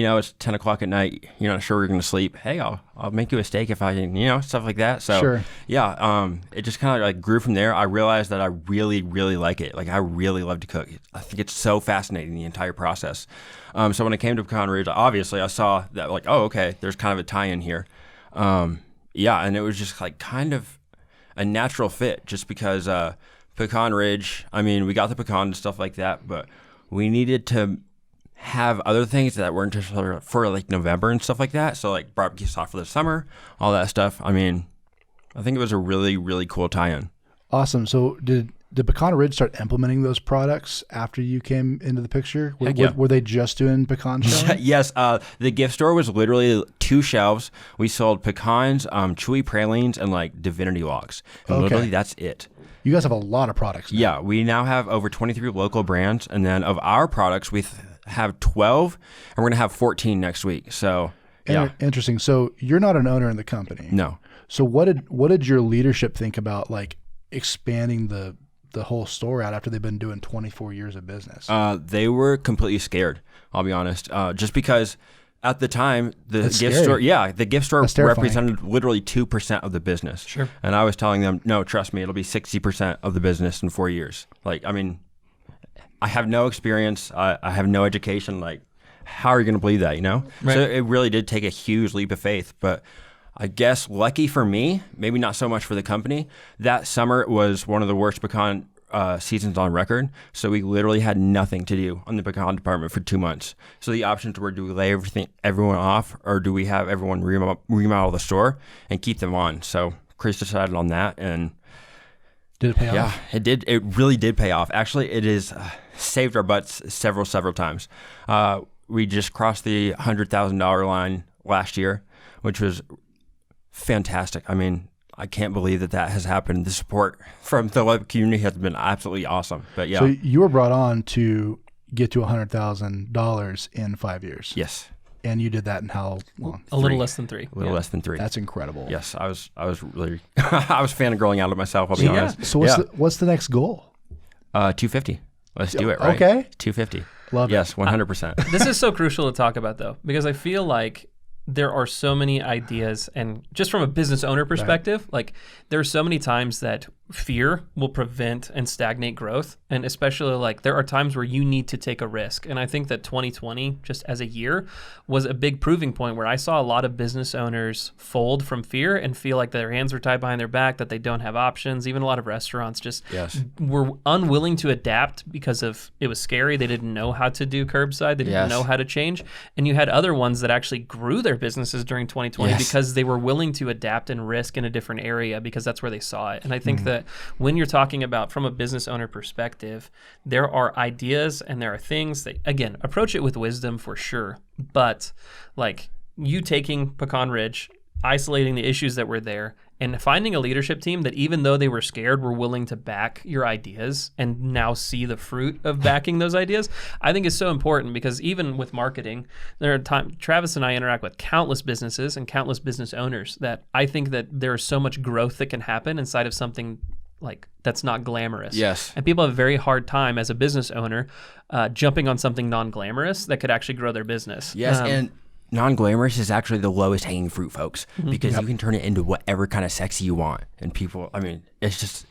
it's 10 o'clock at night, you're not sure you're going to sleep. Hey, I'll make you a steak if I can, stuff like that. So it just kind of like grew from there. I realized that I really, really like it. Like, I really love to cook. I think it's so fascinating, the entire process. So when I came to Pecan Ridge, obviously I saw that, like, oh, okay, there's kind of a tie-in here. And it was just like kind of a natural fit, just because Pecan Ridge, I mean, we got the pecan and stuff like that, but we needed to have other things that weren't just for like November and stuff like that. So like barbecue sauce for the summer, all that stuff. I mean, I think it was a really, really cool tie-in. Awesome. So did Pecan Ridge start implementing those products after you came into the picture? Were they just doing pecan shelling? Yes. The gift store was literally 2 shelves. We sold pecans, chewy pralines, and like divinity logs. And literally that's it. You guys have a lot of products now. Yeah, we now have over 23 local brands, and then of our products, we have 12, and we're going to have 14 next week. So, Interesting. So you're not an owner in the company. No. So what did your leadership think about, like, expanding the whole store out after they've been doing 24 years of business? They were completely scared, I'll be honest, just because at the time, the That's gift scary. store, the gift store That's terrifying. represented literally 2% of the business. Sure. And I was telling them, no, trust me, it'll be 60% of the business in 4 years. Like, I mean, I have no experience. I have no education. Like, how are you going to believe that, you know? Right. So it really did take a huge leap of faith. But I guess lucky for me, maybe not so much for the company, that summer was one of the worst pecan seasons on record. So we literally had nothing to do on the pecan department for 2 months. So the options were, do we lay everyone off, or do we have everyone remodel the store and keep them on? So Chris decided on that, and Did it pay off? yeah, it did. It really did pay off. Actually, it has saved our butts several times. We just crossed the $100,000 line last year, which was fantastic. I mean, I can't believe that has happened. The support from the Lubbock community has been absolutely awesome. But yeah. So you were brought on to get to $100,000 in 5 years. Yes. And you did that in how long? A little less than 3. A little less than 3. That's incredible. Yes, I was really I was fangirling out of myself, I'll be honest. So what's the next goal? 250. Let's do it, right? Okay. 250. Love it. Yes, 100%. This is so crucial to talk about, though, because I feel like there are so many ideas, and just from a business owner perspective, like there are so many times that fear will prevent and stagnate growth. And especially like there are times where you need to take a risk. And I think that 2020, just as a year, was a big proving point where I saw a lot of business owners fold from fear and feel like their hands were tied behind their back, that they don't have options. Even a lot of restaurants just were unwilling to adapt because of it was scary. They didn't know how to do curbside. They didn't know how to change. And you had other ones that actually grew their businesses during 2020 because they were willing to adapt and risk in a different area because that's where they saw it. And I think that when you're talking about from a business owner perspective, there are ideas and there are things that, again, approach it with wisdom for sure. But like you taking Pecan Ridge, isolating the issues that were there, and finding a leadership team that even though they were scared, were willing to back your ideas and now see the fruit of backing those ideas, I think is so important because even with marketing, there are times Travis and I interact with countless businesses and countless business owners that I think that there is so much growth that can happen inside of something like that's not glamorous. Yes. And people have a very hard time as a business owner jumping on something non-glamorous that could actually grow their business. Yes, and non-glamorous is actually the lowest hanging fruit, folks, because you can turn it into whatever kind of sexy you want. And people, I mean, it's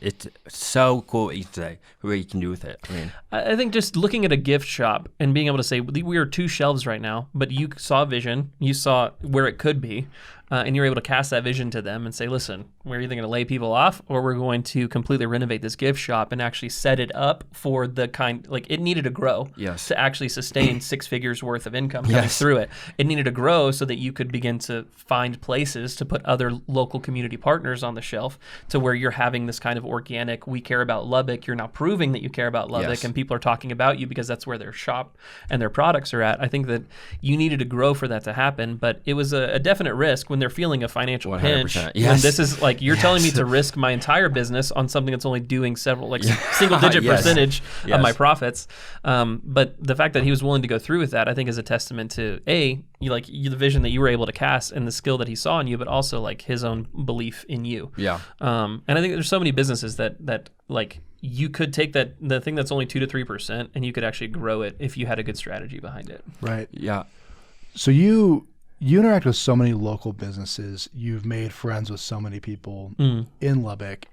so cool what you say, what you can do with it. I mean, I think just looking at a gift shop and being able to say, we are 2 shelves right now, but you saw vision, you saw where it could be, and you're able to cast that vision to them and say, listen, we're either going to lay people off or we're going to completely renovate this gift shop and actually set it up for the kind, like it needed to grow to actually sustain 6 figures worth of income coming through it. It needed to grow so that you could begin to find places to put other local community partners on the shelf to where you're having this kind of organic, we care about Lubbock, you're now proving that you care about Lubbock and people are talking about you because that's where their shop and their products are at. I think that you needed to grow for that to happen, but it was a definite risk when they're feeling a financial 100%. pinch. When this is like, you're telling me to risk my entire business on something that's only doing several, like single digit percentage of my profits. But the fact that he was willing to go through with that, I think is a testament to the vision that you were able to cast and the skill that he saw in you, but also like his own belief in you. Yeah. And I think there's so many businesses that like you could take the thing that's only 2 to 3% and you could actually grow it if you had a good strategy behind it. Right. Yeah. So you interact with so many local businesses. You've made friends with so many people in Lubbock.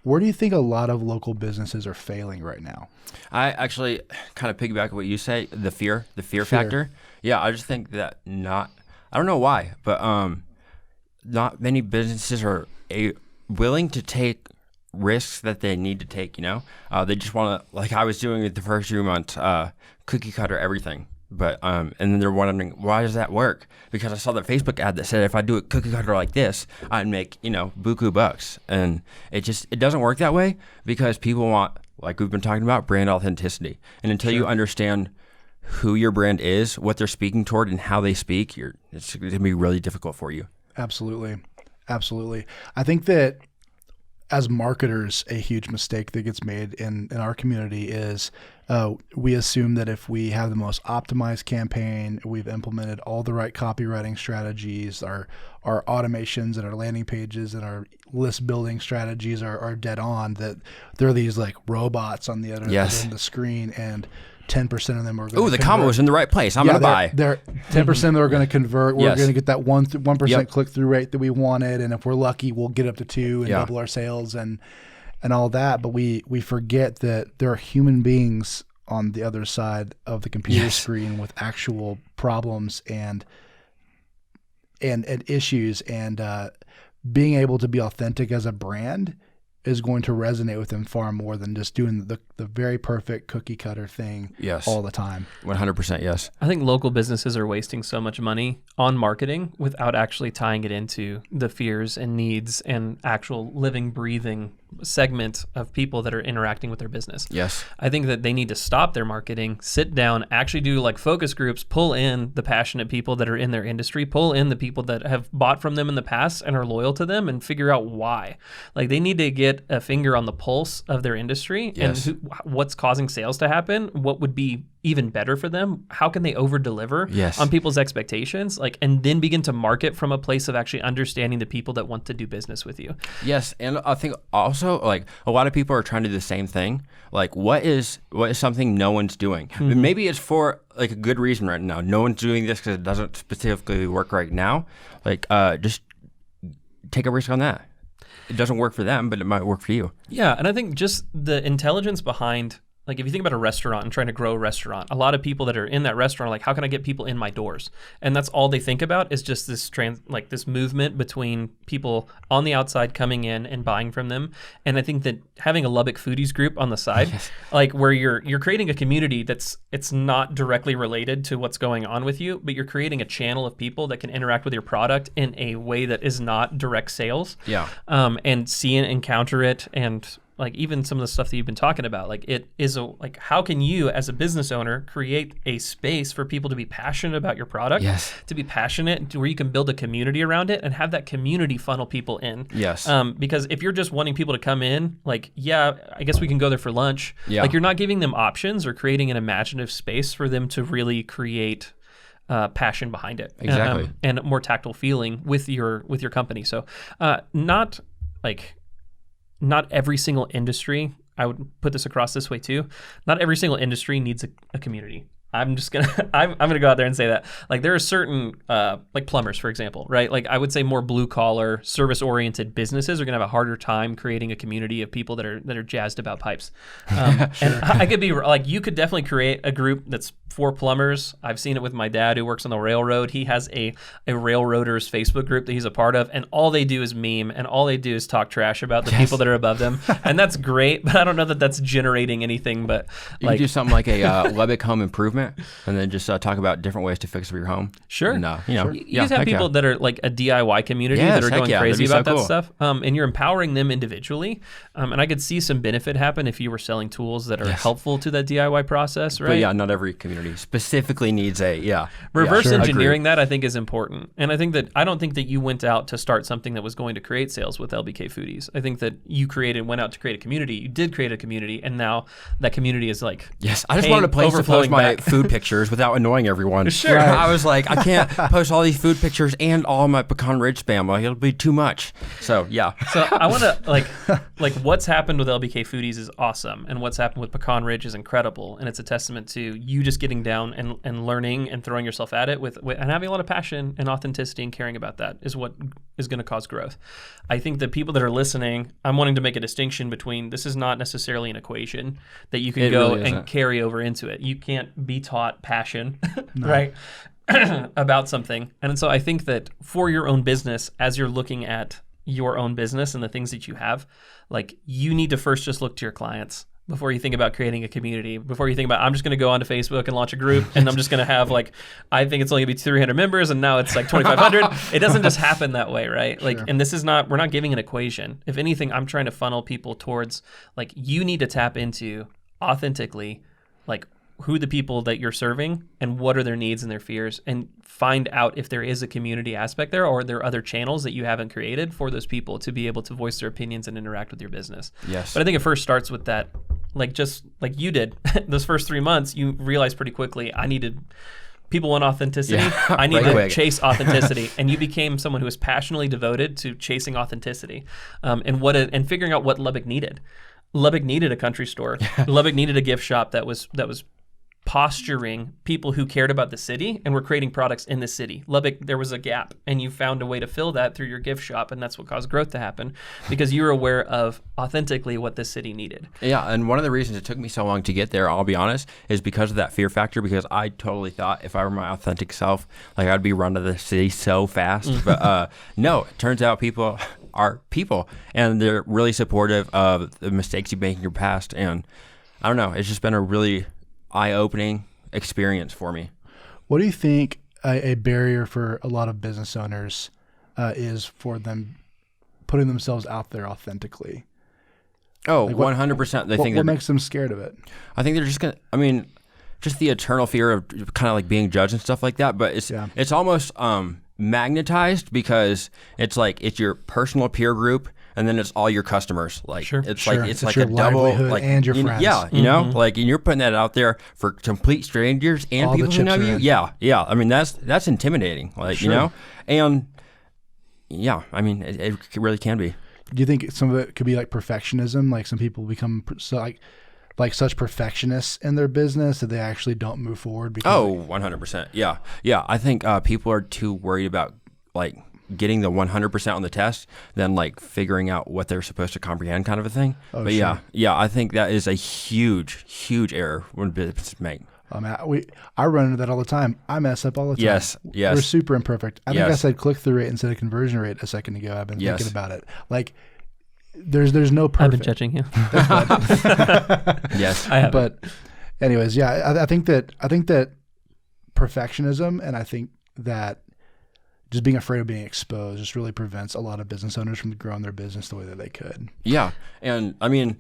Where do you think a lot of local businesses are failing right now? I actually kind of piggyback what you say, the fear factor. Yeah, I just think that I don't know why, but not many businesses are willing to take risks that they need to take, you know? They just want to, like I was doing it the first few months, cookie cutter everything. But and then they're wondering, why does that work? Because I saw the Facebook ad that said if I do a cookie cutter like this, I'd make, buku bucks. And it doesn't work that way because people want, like we've been talking about, brand authenticity. And until you understand who your brand is, what they're speaking toward, and how they speak, it's going to be really difficult for you. Absolutely. Absolutely. I think that as marketers, a huge mistake that gets made in our community is we assume that if we have the most optimized campaign, we've implemented all the right copywriting strategies, our automations and our landing pages and our list building strategies are dead on, that there are these like robots on the other end of the screen. And 10% of them are going to the comment was in the right place. I'm going to buy. They're 10% of them are going to convert. We're going to get that 1% click-through rate that we wanted, and if we're lucky, we'll get up to 2 and double our sales and all that. But we forget that there are human beings on the other side of the computer screen with actual problems and issues, and being able to be authentic as a brand is going to resonate with them far more than just doing the very perfect cookie cutter thing all the time. 100% yes. I think local businesses are wasting so much money on marketing without actually tying it into the fears and needs and actual living, breathing segment of people that are interacting with their business. Yes. I think that they need to stop their marketing, sit down, actually do like focus groups, pull in the passionate people that are in their industry, pull in the people that have bought from them in the past and are loyal to them, and figure out why. Like, they need to get a finger on the pulse of their industry and what's causing sales to happen, what would be even better for them, how can they over deliver on people's expectations, like, and then begin to market from a place of actually understanding the people that want to do business with you. Yes, and I think also, like, a lot of people are trying to do the same thing. Like, what is something no one's doing? Maybe it's for like a good reason right now. No one's doing this because it doesn't specifically work right now. Like, just take a risk on that. It doesn't work for them, but it might work for you. Yeah, and I think just the intelligence behind, like, if you think about a restaurant and trying to grow a restaurant, a lot of people that are in that restaurant are like, how can I get people in my doors? And that's all they think about is just this this movement between people on the outside coming in and buying from them. And I think that having a Lubbock Foodies group on the side, like, where you're creating a community it's not directly related to what's going on with you, but you're creating a channel of people that can interact with your product in a way that is not direct sales. Yeah. And see and encounter it, and like even some of the stuff that you've been talking about, like, it is like, how can you as a business owner create a space for people to be passionate about your product, to be passionate, to where you can build a community around it and have that community funnel people in. Yes. Because if you're just wanting people to come in, like, I guess we can go there for lunch. Yeah. Like, you're not giving them options or creating an imaginative space for them to really create passion behind it. Exactly. And more tactile feeling with your company. So not every single industry, I would put this across this way too, not every single industry needs a community. I'm gonna go out there and say that. Like, there are certain like plumbers, for example, right? Like, I would say more blue collar, service oriented businesses are gonna have a harder time creating a community of people that are jazzed about pipes. And I could be like, you could definitely create a group that's for plumbers. I've seen it with my dad who works on the railroad. He has a railroaders Facebook group that he's a part of, and all they do is meme, and all they do is talk trash about the people that are above them, and that's great. But I don't know that that's generating anything. But you could do something like a Lubbock home improvement. And then just talk about different ways to fix up your home. Sure. And, you guys have people that are like a DIY community that are going crazy about that stuff. And you're empowering them individually. And I could see some benefit happen if you were selling tools that are helpful to that DIY process, right? But not every community specifically needs reverse engineering that, I think, is important. And I don't think that you went out to start something that was going to create sales with LBK Foodies. I think that you went out to create a community. You did create a community, and now that community is like, I just wanted a place to post my food pictures without annoying everyone. Sure. Right. I was like, I can't post all these food pictures and all my Pecan Ridge spam. Like, it'll be too much. So, yeah. So I want to, like what's happened with LBK Foodies is awesome, and what's happened with Pecan Ridge is incredible, and it's a testament to you just getting down and learning and throwing yourself at it with and having a lot of passion and authenticity and caring about that is what is going to cause growth. I think that people that are listening, I'm wanting to make a distinction between, this is not necessarily an equation that you can go and carry over into it. You can't be taught passion, right, about something. And so I think that for your own business, as you're looking at your own business and the things that you have, like, you need to first just look to your clients before you think about creating a community, before you think about, I'm just going to go onto Facebook and launch a group, and I'm just going to have, like, I think it's only going to be 300 members, and now it's like 2,500. It doesn't just happen that way, right? Like, and this is not, we're not giving an equation. If anything, I'm trying to funnel people towards, like, you need to tap into authentically, like, who the people that you're serving and what are their needs and their fears, and find out if there is a community aspect there, or there are other channels that you haven't created for those people to be able to voice their opinions and interact with your business. Yes. But I think it first starts with that, like, just like you did those first 3 months, you realized pretty quickly, people want authenticity. I need to chase authenticity. And you became someone who was passionately devoted to chasing authenticity, and figuring out what Lubbock needed. Lubbock needed a country store. Lubbock needed a gift shop that was posturing people who cared about the city and were creating products in the city. Lubbock, there was a gap, and you found a way to fill that through your gift shop, and that's what caused growth to happen because you were aware of authentically what this city needed. Yeah, and one of the reasons it took me so long to get there, I'll be honest, is because of that fear factor, because I totally thought if I were my authentic self, like I'd be run to the city so fast. But no, it turns out people are people, and they're really supportive of the mistakes you made in your past, and I don't know, it's just been a really eye-opening experience for me. What do you think a barrier for a lot of business owners is for them putting themselves out there authentically? Oh, like 100%. What makes them scared of it? I think they're just going to, I mean, just the eternal fear of kind of like being judged and stuff like that. But it's almost magnetized because it's like it's your personal peer group. And then it's all your customers. Like it's like a double, like and your friends. Yeah, you know, like and you're putting that out there for complete strangers and all people who know you. Yeah. I mean, that's intimidating. Like you know, and yeah, I mean, it really can be. Do you think some of it could be like perfectionism? Like some people become so like such perfectionists in their business that they actually don't move forward. Because 100%. Yeah. I think people are too worried about like getting the 100% on the test than like figuring out what they're supposed to comprehend, kind of a thing. But sure. yeah, I think that is a huge error when businesses make. I run into that all the time. I mess up all the time. Yes. We're super imperfect. I think I said click-through rate instead of conversion rate a second ago. I've been thinking about it. Like, there's no perfect. I've been judging you. Yes, I have. But, anyways, yeah, I think that perfectionism, and I think that just being afraid of being exposed just really prevents a lot of business owners from growing their business the way that they could. Yeah, and I mean,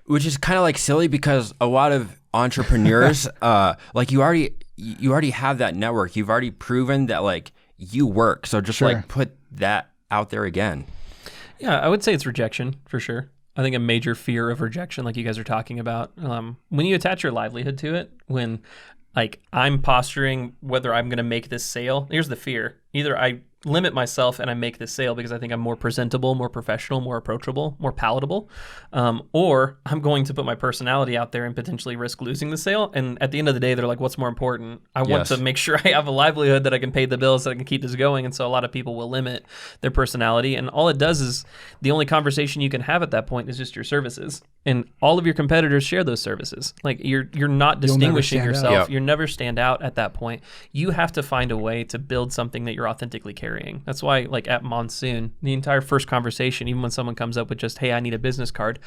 which is kind of like silly because a lot of entrepreneurs, like you already have that network. You've already proven that like you work. So just like put that out there again. Yeah, I would say it's rejection for sure. I think a major fear of rejection, like you guys are talking about, when you attach your livelihood to it, when like I'm posturing whether I'm going to make this sale, here's the fear. Either I limit myself and I make this sale because I think I'm more presentable, more professional, more approachable, more palatable, or I'm going to put my personality out there and potentially risk losing the sale. And at the end of the day, they're like, what's more important? I want to make sure I have a livelihood, that I can pay the bills, that I can keep this going. And so a lot of people will limit their personality. And all it does is the only conversation you can have at that point is just your services. And all of your competitors share those services. Like you're not distinguishing yourself. You'll never stand out at that point. You have to find a way to build something that you're authentically carrying. That's why, like at Monsoon, the entire first conversation, even when someone comes up with just, hey, I need a business card,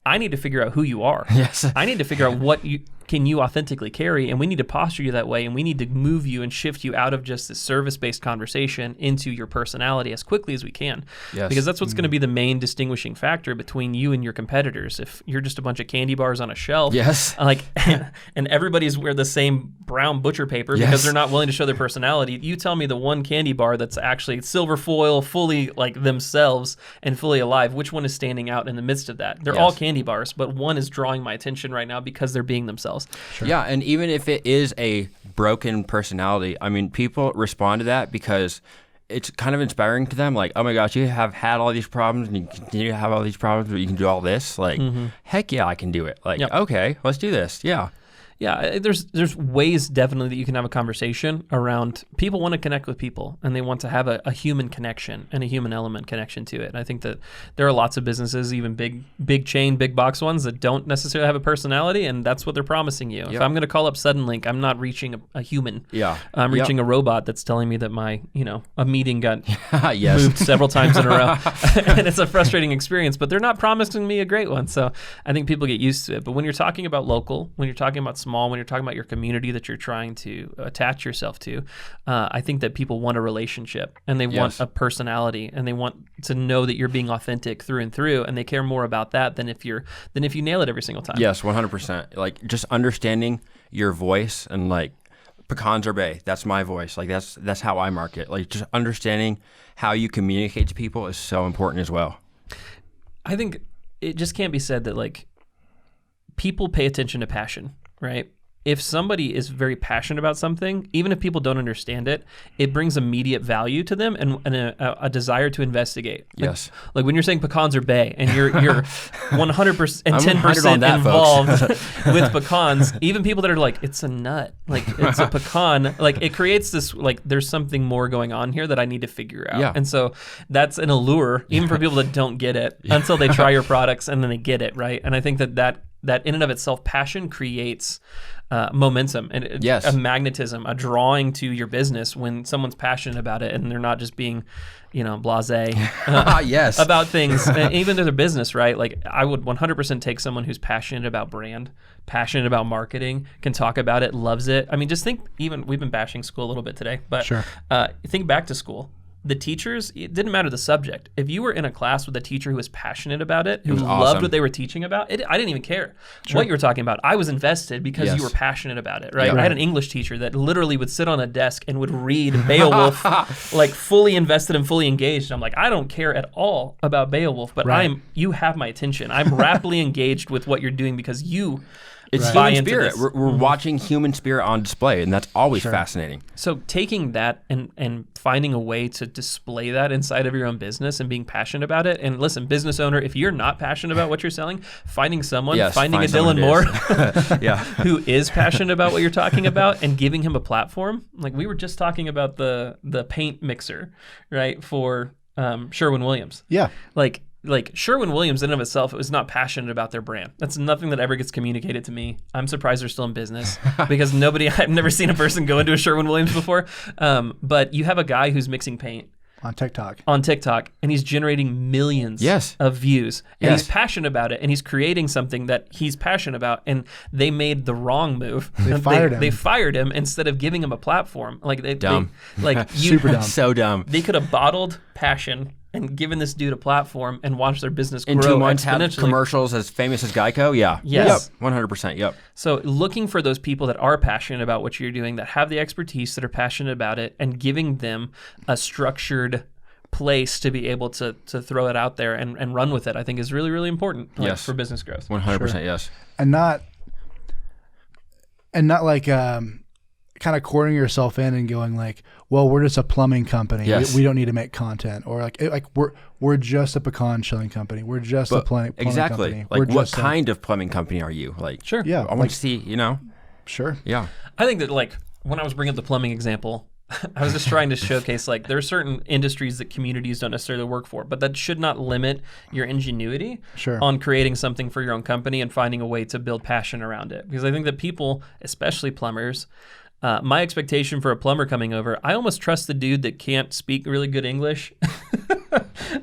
I need to figure out who you are. Yes. I need to figure out what you can authentically carry, and we need to posture you that way, and we need to move you and shift you out of just this service-based conversation into your personality as quickly as we can. Yes. Because that's what's going to be the main distinguishing factor between you and your competitors. If you're just a bunch of candy bars on a shelf, like, and everybody's wear the same brown butcher paper because they're not willing to show their personality. You tell me the one candy bar that's actually silver foil, fully like themselves and fully alive, which one is standing out in the midst of that? They're all candy bars, but one is drawing my attention right now because they're being themselves. Sure. Yeah, and even if it is a broken personality, I mean, people respond to that because it's kind of inspiring to them. Like, oh my gosh, you have had all these problems and you continue to have all these problems, but you can do all this. Like, heck yeah, I can do it. Like, okay, let's do this. Yeah. Yeah, there's ways definitely that you can have a conversation around people want to connect with people and they want to have a human connection and a human element connection to it. And I think that there are lots of businesses, even big chain, big box ones that don't necessarily have a personality, and that's what they're promising you. Yep. If I'm going to call up Suddenlink, I'm not reaching a human. Yeah. I'm reaching a robot that's telling me that my, a meeting got moved several times in a row. And it's a frustrating experience, but they're not promising me a great one. So I think people get used to it. But when you're talking about local, when you're talking about small, when you're talking about your community that you're trying to attach yourself to, I think that people want a relationship and they want a personality and they want to know that you're being authentic through and through, and they care more about that than if you nail it every single time. Yes, 100%. Like just understanding your voice and like Pecan Ridge, that's my voice. Like that's how I market. Like just understanding how you communicate to people is so important as well. I think it just can't be said that like people pay attention to passion, right? if somebody is very passionate about something, even if people don't understand it, it brings immediate value to them and a desire to investigate. Yes. Like when you're saying pecans are bae and you're 100% and 10% involved with pecans, even people that are like, it's a nut, like it's a pecan, like it creates this, like there's something more going on here that I need to figure out. Yeah. And so that's an allure, even for people that don't get it until they try your products and then they get it, right? And I think that in and of itself, passion creates momentum and a magnetism, a drawing to your business when someone's passionate about it and they're not just being, blasé about things, even to their business, right? Like I would 100% take someone who's passionate about brand, passionate about marketing, can talk about it, loves it. I mean, just think, even we've been bashing school a little bit today, but think back to school. The teachers, it didn't matter the subject. If you were in a class with a teacher who was passionate about it, who loved what they were teaching about, I didn't even care what you were talking about. I was invested because you were passionate about it, right? Yeah. I had an English teacher that literally would sit on a desk and would read Beowulf, like fully invested and fully engaged. And I'm like, I don't care at all about Beowulf, but you have my attention. I'm rapidly engaged with what you're doing because you It's human spirit. We're watching human spirit on display, and that's always fascinating. So taking that and finding a way to display that inside of your own business and being passionate about it. And listen, business owner, if you're not passionate about what you're selling, finding someone, finding a Dylan Moore who is passionate about what you're talking about and giving him a platform. Like we were just talking about the paint mixer, right, for Sherwin-Williams. Yeah. Like Sherwin-Williams in and of itself was not passionate about their brand. That's nothing that ever gets communicated to me. I'm surprised they're still in business because I've never seen a person go into a Sherwin-Williams before. But you have a guy who's mixing paint on TikTok, and he's generating millions of views. And he's passionate about it, and he's creating something that he's passionate about. And they made the wrong move. They fired him instead of giving him a platform. Like super dumb. So dumb. They could have bottled passion and given this dude a platform and watch their business grow in 2 months, exponentially. have commercials as famous as Geico. Yeah. Yes. Yep. 100%. Yep. So looking for those people that are passionate about what you're doing, that have the expertise, that are passionate about it, and giving them a structured place to be able to throw it out there and run with it, I think is really, really important for business growth. 100%. Yes. And not like kind of cornering yourself in and going like, well, we're just a plumbing company. Yes. We don't need to make content, or like we're just a pecan shelling company. We're just a plumbing company. Like what kind of plumbing company are you? Like, sure. Yeah. I want to see, Sure. Yeah. I think that like when I was bringing up the plumbing example, I was just trying to showcase like there are certain industries that communities don't necessarily work for, but that should not limit your ingenuity on creating something for your own company and finding a way to build passion around it. Because I think that people, especially plumbers, my expectation for a plumber coming over, I almost trust the dude that can't speak really good English,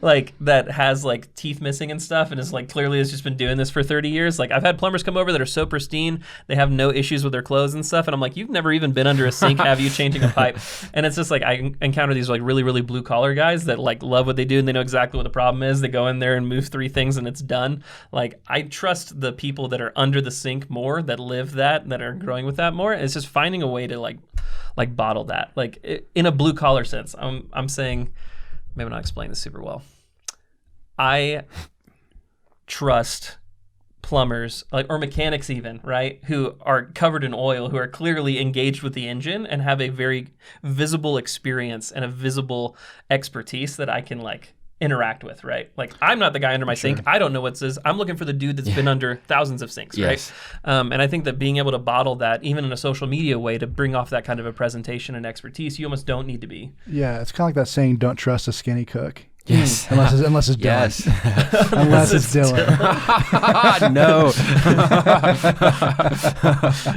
like that has like teeth missing and stuff, and is like clearly has just been doing this for 30 years. Like I've had plumbers come over that are so pristine, they have no issues with their clothes and stuff, and I'm like, you've never even been under a sink, have you, changing a pipe? And it's just like I encounter these like really, really blue collar guys that like love what they do and they know exactly what the problem is. They go in there and move 3 things and it's done. Like I trust the people that are under the sink more, that live that are growing with that more. It's just finding a way to like bottle that, like in a blue collar sense. I'm saying, maybe not explain this super well. I trust plumbers, like, or mechanics even, right, who are covered in oil, who are clearly engaged with the engine and have a very visible experience and a visible expertise that I can like interact with, right? Like I'm not the guy under my sink. I don't know what this is. I'm looking for the dude that's been under thousands of sinks, right? And I think that being able to bottle that, even in a social media way, to bring off that kind of a presentation and expertise, you almost don't need to be. Yeah, it's kind of like that saying, don't trust a skinny cook. Yes. Unless it's Dylan. Unless it's Dylan. No.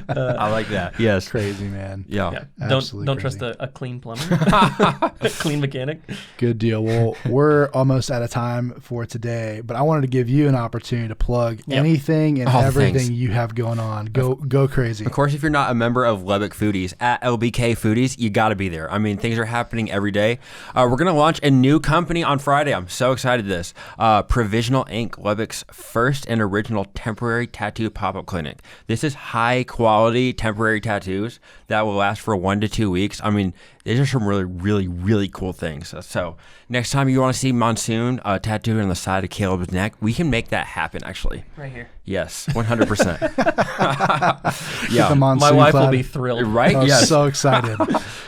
I like that. Yes. Crazy, man. Yeah. Don't trust a clean plumber. A clean mechanic. Good deal. Well, we're almost out of time for today, but I wanted to give you an opportunity to plug anything and everything you have going on. Go crazy. Of course, if you're not a member of Lubbock Foodies, at LBK Foodies, you got to be there. I mean, things are happening every day. We're going to launch a new company on on Friday. I'm so excited this. Provisional Ink, Lubbock's first and original temporary tattoo pop-up clinic. This is high-quality temporary tattoos that will last for 1 to 2 weeks. I mean, these are some really, really, really cool things. So next time you want to see Monsoon tattooed on the side of Caleb's neck, we can make that happen, actually. Right here. Yes, 100%. Yeah, my wife will be thrilled. Right? I'm yes. so excited.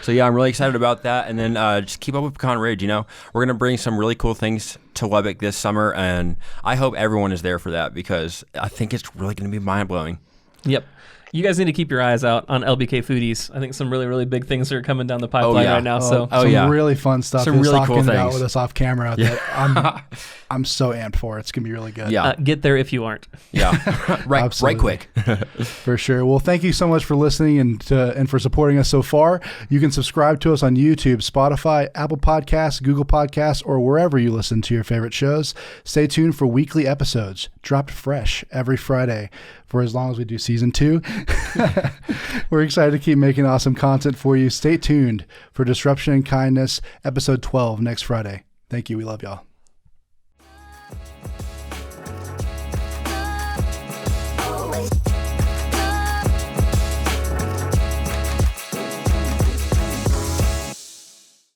So yeah, I'm really excited about that. And then just keep up with Pecan Ridge. We're going to bring some really cool things to Lubbock this summer, and I hope everyone is there for that because I think it's really going to be mind-blowing. Yep. You guys need to keep your eyes out on LBK Foodies. I think some really, really big things are coming down the pipeline right now. Some really fun stuff. Some really cool things about with us off camera. That I'm so amped for. It's gonna be really good. Yeah, get there if you aren't. Yeah, right quick. For sure. Well, thank you so much for listening and for supporting us so far. You can subscribe to us on YouTube, Spotify, Apple Podcasts, Google Podcasts, or wherever you listen to your favorite shows. Stay tuned for weekly episodes, dropped fresh every Friday for as long as we do season 2. We're excited to keep making awesome content for you. Stay tuned for Disruption and Kindness, episode 12 next Friday. Thank you. We love y'all.